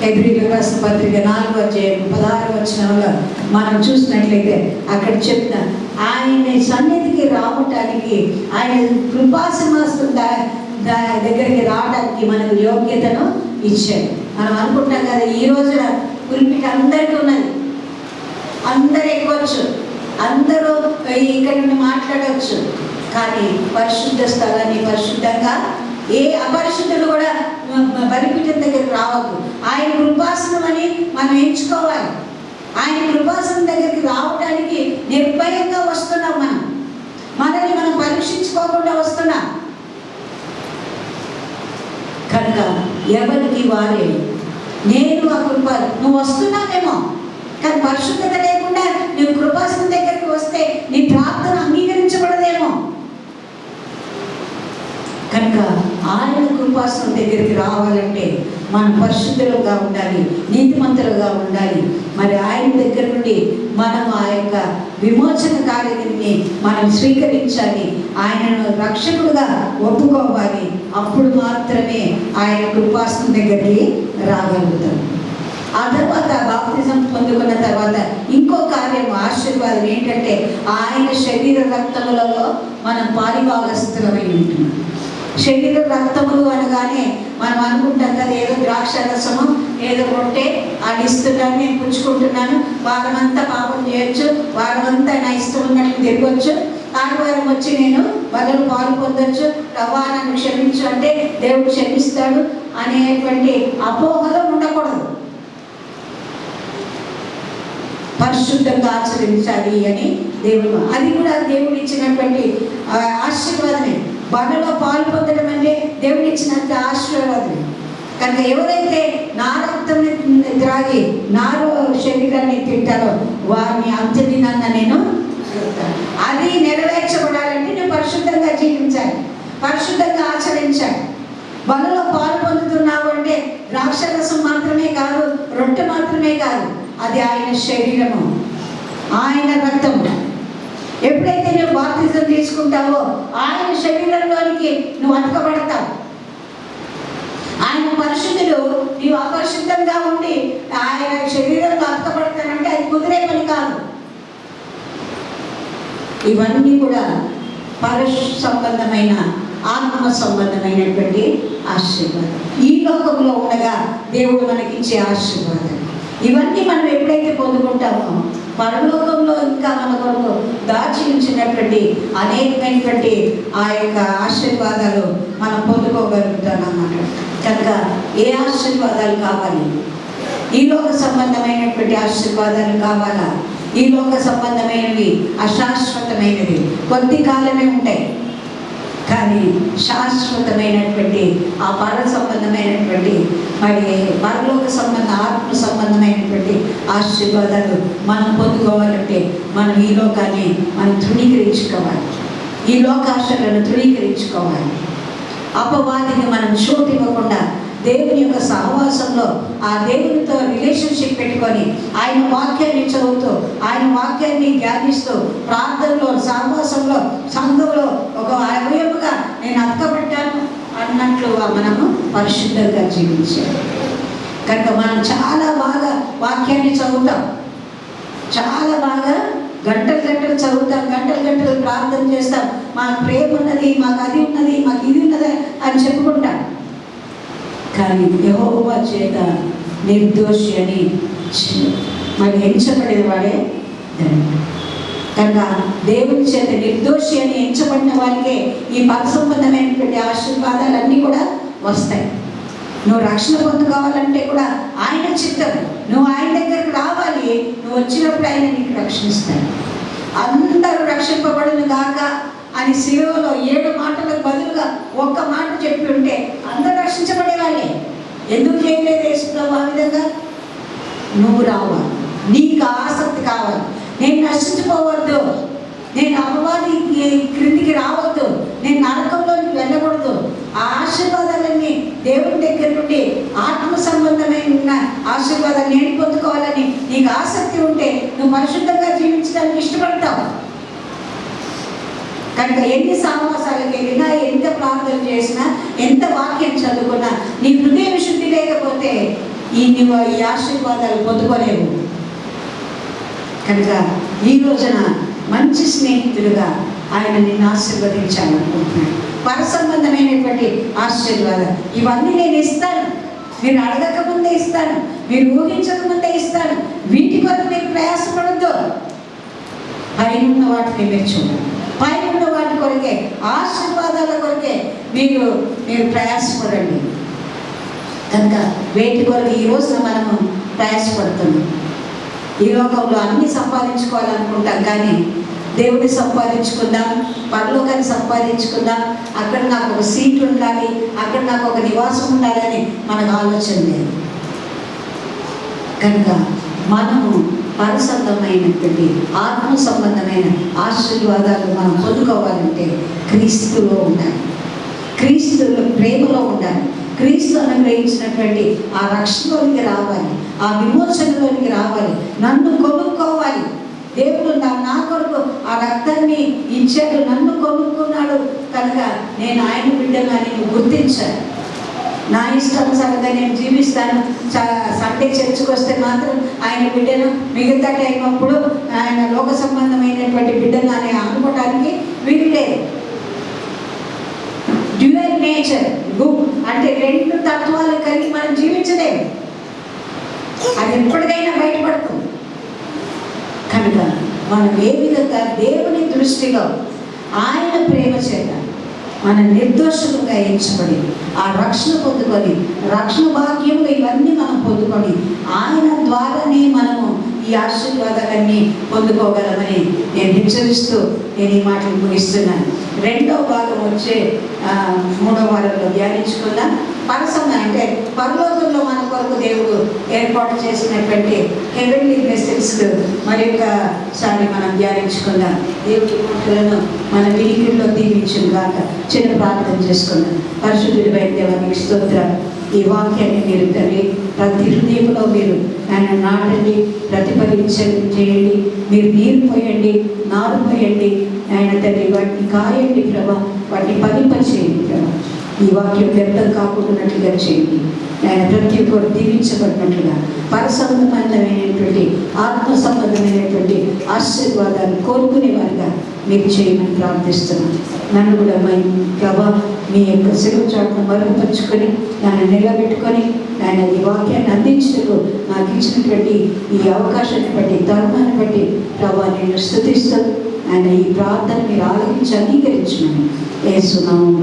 హెబ్రీయులకు రాసిన పత్రిక 4:16 మనం చూసినట్లయితే అక్కడ చెప్తా ఆయన సన్నిధికి రావటానికి, ఆయన కృపాసింహాసనం దగ్గరికి రావడానికి మనకు యోగ్యతను ఇచ్చాడు. మనం అనుకుంటాం కదా ఈ రోజున పులిపిట అందరికీ ఉన్నది, అందరు ఎక్కవచ్చు, అందరూ ఇక్కడ నుండి మాట్లాడవచ్చు. కానీ పరిశుద్ధ స్థలాన్ని పరిశుద్ధంగా ఏ అపరిశుద్ధులు కూడా బలిపీఠం దగ్గరికి రావద్దు. ఆయన కృపాసనం అని మనం ఎంచుకోవాలి. ఆయన కృపాసనం దగ్గరికి రావడానికి నిర్భయంగా వస్తున్నాం. మనల్ని మనం పరీక్షించుకోకుండా వస్తున్నాం. కనుక ఎవరికి వారే నేను ఆ కృప, నువ్వు వస్తున్నావేమో కానీ పరిశుద్ధత లేకుండా నువ్వు కృపాసనం దగ్గరికి వస్తే నీ ప్రార్థన అంగీకరించబడదేమో. కనుక ఆయన కృపాసనం దగ్గరికి రావాలంటే మన పరిశుద్ధులుగా ఉండాలి, నీతిమంతులుగా ఉండాలి. మరి ఆయన దగ్గర నుండి మనం ఆ యొక్క విమోచన కార్యాన్ని మనం స్వీకరించాలి, ఆయనను రక్షకుడుగా ఒప్పుకోవాలి. అప్పుడు మాత్రమే ఆయన కృపాసనం దగ్గరికి రాగలుగుతాం. ఆ తర్వాత బాప్తిజం పొందుకున్న తర్వాత ఇంకో కార్యం, ఆశీర్వాదం ఏంటంటే ఆయన శరీర రక్తములలో మనం పాలిభాగస్థులమై ఉంటున్నాం. శరీర రక్తములు అనగానే మనం అనుకుంటాం కదా, ఏదో ద్రాక్ష రసము, ఏదో రొట్టె అది ఇస్తున్నాను, నేను పుచ్చుకుంటున్నాను, వారమంతా పాపం చేయొచ్చు, వారమంతా నా ఇష్టం ఉన్నట్లు తిరగచ్చు, ఆదివారం వచ్చి నేను బదులు పాలు పొందొచ్చు, రవ్వా నన్ను క్షమించు అంటే దేవుడు క్షమిస్తాడు అనేటువంటి అపోహలో ఉండకూడదు. పరిశుద్ధంగా ఆచరించాలి అని దేవుడు, అది కూడా దేవుడు ఇచ్చినటువంటి ఆశీర్వాదమే. బలలో పాలు పొందడం అంటే దేవుడు ఇచ్చినంత ఆశీర్వాదమే. కనుక ఎవరైతే నా రక్తం త్రాగి నా శరీరాన్ని తింటారో వారిని అంత్యదినాన్న నేను అది నెరవేర్చబడాలంటే నువ్వు పరిశుద్ధంగా జీవించాలి, పరిశుద్ధంగా ఆచరించాలి. బలలో పాలు పొందుతున్నావు అంటే ద్రాక్షరసం మాత్రమే కాదు, రొట్టె మాత్రమే కాదు, అది ఆయన శరీరము, ఆయన రక్తము. ఎప్పుడైతే నువ్వు బాప్తిజం తీసుకుంటావో ఆయన శరీరంలోనికి నువ్వు అతకబడతావు. ఆయన పరిశుద్ధుడు, నీవు అపరిశుద్ధంగా ఉండి ఆయన శరీరంలో అతకబడతానంటే అది కుదిరే పని కాదు. ఇవన్నీ కూడా పరశు సంబంధమైన, ఆత్మ సంబంధమైనటువంటి ఆశీర్వాదం. ఈ లోకంలో ఉండగా దేవుడు మనకిచ్చే ఆశీర్వాదం. ఇవన్నీ మనం ఎప్పుడైతే పొందుకుంటామో పరలోకంలో ఇంకా మన కొరకు దాచి ఉంచినటువంటి అనేకమైనటువంటి ఆ యొక్క ఆశీర్వాదాలు మనం పొందుకోగలుగుతాం అన్నమాట. కనుక ఏ ఆశీర్వాదాలు కావాలి? ఈ లోక సంబంధమైనటువంటి ఆశీర్వాదాలు కావాలా? ఈ లోక సంబంధమైనవి అశాశ్వతమైనవి, కొద్ది కాలమే ఉంటాయి. కానీ శాశ్వతమైనటువంటి ఆ పర సంబంధమైనటువంటి మరి పరలోక సంబంధ, ఆత్మ సంబంధమైనటువంటి ఆశీర్వాదాలు మనం పొందుకోవాలంటే మనం ఈ లోకాన్ని మనం తృణీకరించుకోవాలి, ఈ లోకాశలను తృణీకరించుకోవాలి. అపవాదిని మనం చోటు ఇవ్వకుండా దేవుని యొక్క సహవాసంలో ఆ దేవునితో రిలేషన్షిప్ పెట్టుకొని ఆయన వాక్యాన్ని చదువుతూ, ఆయన వాక్యాన్ని ధ్యానిస్తూ, ప్రార్థనలో, సహవాసంలో, సంఘంలో ఒక అవయముగా నేను అతకబట్టాను అన్నట్లుగా మనము పరిశుద్ధంగా జీవించాలి. కనుక మనం చాలా బాగా వాక్యాన్ని చదువుతాం, చాలా బాగా గంటలు గంటలు చదువుతాం, గంటలు గంటలు ప్రార్థన చేస్తాం, మాకు ప్రేమ ఉన్నది, మాకు అది ఉన్నది, మాకు ఇది ఉన్నది అని చెప్పుకుంటాం. కానీ యెహోవా చేత నిర్దోషి అని మరి ఎంచబడిన వాడే ధన్యుడు. కనుక దేవుని చేత నిర్దోషి అని ఎంచబడిన వారికే ఈ పద సంబంధమైనటువంటి ఆశీర్వాదాలన్నీ కూడా వస్తాయి. నువ్వు రక్షణ పొందుకోవాలంటే కూడా ఆయన చిత్తం, నువ్వు ఆయన దగ్గరకు రావాలి. నువ్వు వచ్చినప్పుడు ఆయన నీకు రక్షిస్తాడు. అందరూ రక్షింపబడును గాక అని శిలువలో 7 మాటలకు బదులుగా ఒక్క మాట చెప్పి ఉంటే అందరూ రక్షించబడే వాళ్ళే. ఎందుకు చేయలేదు యేసుప్రభు ఆ విధంగా? నువ్వు రావాలి, నీకు ఆసక్తి కావాలి, నేను నశించిపోవద్దు, నేను అపవాది క్రిందికి రావద్దు, నేను నరకంలోకి వెళ్ళకూడదు. ఆ ఆశీర్వాదాలన్నీ దేవుని దగ్గర నుండి ఆత్మ సంబంధమైన ఆశీర్వాదాలు నేను పొందుకోవాలని నీకు ఆసక్తి ఉంటే నువ్వు పరిశుద్ధంగా జీవించడానికి ఇష్టపడతావు. కనుక ఎన్ని సహవాసాలకు వెళ్ళినా, ఎంత ప్రార్థన చేసినా, ఎంత వాక్యం చదువుకున్నా నీ హృదయ విశుద్ధి లేకపోతే నువ్వు ఈ ఆశీర్వాదాలు పొందుకోలేవు. కనుక ఈ రోజున మంచి స్నేహితులుగా ఆయన నిన్ను ఆశీర్వదించాలనుకుంటున్నాడు. పర సంబంధమైనటువంటి ఆశీర్వాదం ఇవన్నీ నేను ఇస్తాను, మీరు అడగక ముందే ఇస్తాను, మీరు ఊహించక ముందే ఇస్తాను. వీటి కొరకు మీరు ప్రయాసపడద్దు, పైన వాటిని మీరు చూడండి. పైన ఉన్న వాటి కొరకే, ఆశీర్వాదాల కొరకే మీరు ప్రయాసపడండి. కనుక వేటి కొరకు ఈ రోజున మనము ప్రయాసపడుతున్నాం. ఈ లోకంలో అన్నీ సంపాదించుకోవాలనుకుంటాం, కానీ దేవుని సంపాదించుకుందాం, పరలోకాన్ని సంపాదించుకుందాం, అక్కడ నాకు ఒక సీట్ ఉండాలి, అక్కడ నాకు ఒక నివాసం ఉండాలని మనకు ఆలోచన లేదు. కనుక మనము పరసంబంధమైనటువంటి ఆత్మ సంబంధమైన ఆశీర్వాదాలు మనం పొందుకోవాలంటే క్రీస్తులో ఉండాలి, క్రీస్తులో ప్రేమలో ఉండాలి, క్రీస్తు అనుగ్రహించినటువంటి ఆ రక్షణలోనికి రావాలి, ఆ విమోచనలోనికి రావాలి, నన్ను కొనుక్కోవాలి. దేవుడు నా కొరకు ఆ రక్తాన్ని ఇచ్చాడు, నన్ను కొనుక్కున్నాడు కనుక నేను ఆయన బిడ్డను అని గుర్తించాను. నా ఇష్టానుసారంగా నేను జీవిస్తాను, సండే చర్చికి వస్తే మాత్రం ఆయన బిడ్డను, మిగతా టైం అప్పుడు ఆయన లోక సంబంధమైనటువంటి బిడ్డను అని అనుకోవడానికి వీలు లేదు. డ్యూయల్ నేచర్ అంటే రెండు తత్వాలు కలిగి మనం జీవించలేము, అది ఎప్పటికైనా బయటపడుతుంది. కనుక మనం ఏ విధంగా దేవుని దృష్టిలో ఆయన ప్రేమ చేత మన నిర్దోషులుగా ఎంచబడి ఆ రక్షణ పొందుకొని, రక్షణ భాగ్యములు ఇవన్నీ మనం పొందుకొని ఆయన ద్వారానే మనము ఈ ఆశీర్వాదాలన్నీ పొందుకోగలమని నేను హెచ్చరిస్తూ నేను ఈ మాటలు ముగిస్తున్నాను. రెండవ భాగం వచ్చే 3వ వారంలో ధ్యానించుకుందాం. అంటే పరలోకంలో మన కొరకు దేవుడు ఏర్పాటు చేసినటువంటి హెవెన్లీ బ్లెస్సింగ్స్ మరి ఒకసారి మనం ధ్యానించుకుందాం. దేవుడి మాటలను మన వినికిడిలో దీవించును గాక. చిన్న ప్రార్థన చేసుకుందాం. పరిశుద్ధుడైన దేవానికి స్తోత్రాలు. ఈ వాక్యాన్ని మీరు తల్లి ప్రతి హృదయంలో మీరు ఆయన నాటండి, చేయండి, మీరు నీరు పోయండి, నారు పోయండి ఆయన తల్లి. వాటిని కాయండి ప్రభా, వాటిని ఫలింపచేయండి ప్రభా. ఈ వాక్యం వ్యర్థం కాకుండానట్లుగా చేయండి ఆయన. ప్రతి ఒక్కరు దీవించబడినట్లుగా పరసంబంధమైనటువంటి ఆత్మ సంబంధమైనటువంటి ఆశీర్వాదాలు కోరుకునే వారిగా మీరు చేయమని ప్రార్థిస్తున్నాను. నన్ను కూడా ప్రభా మీ యొక్క సెలవు చాటును మరుగుపరుచుకొని నన్ను నిలబెట్టుకొని ఆయన ఈ వాక్యాన్ని అందించడానికి నాకు ఇచ్చినటువంటి ఈ అవకాశాన్ని బట్టి, తరుణాన్ని బట్టి ప్రభా నేను స్తుతిస్తూ ఆయన ఈ ప్రార్థన మీరు ఆలోచించి అంగీకరించమని యేసు నామములో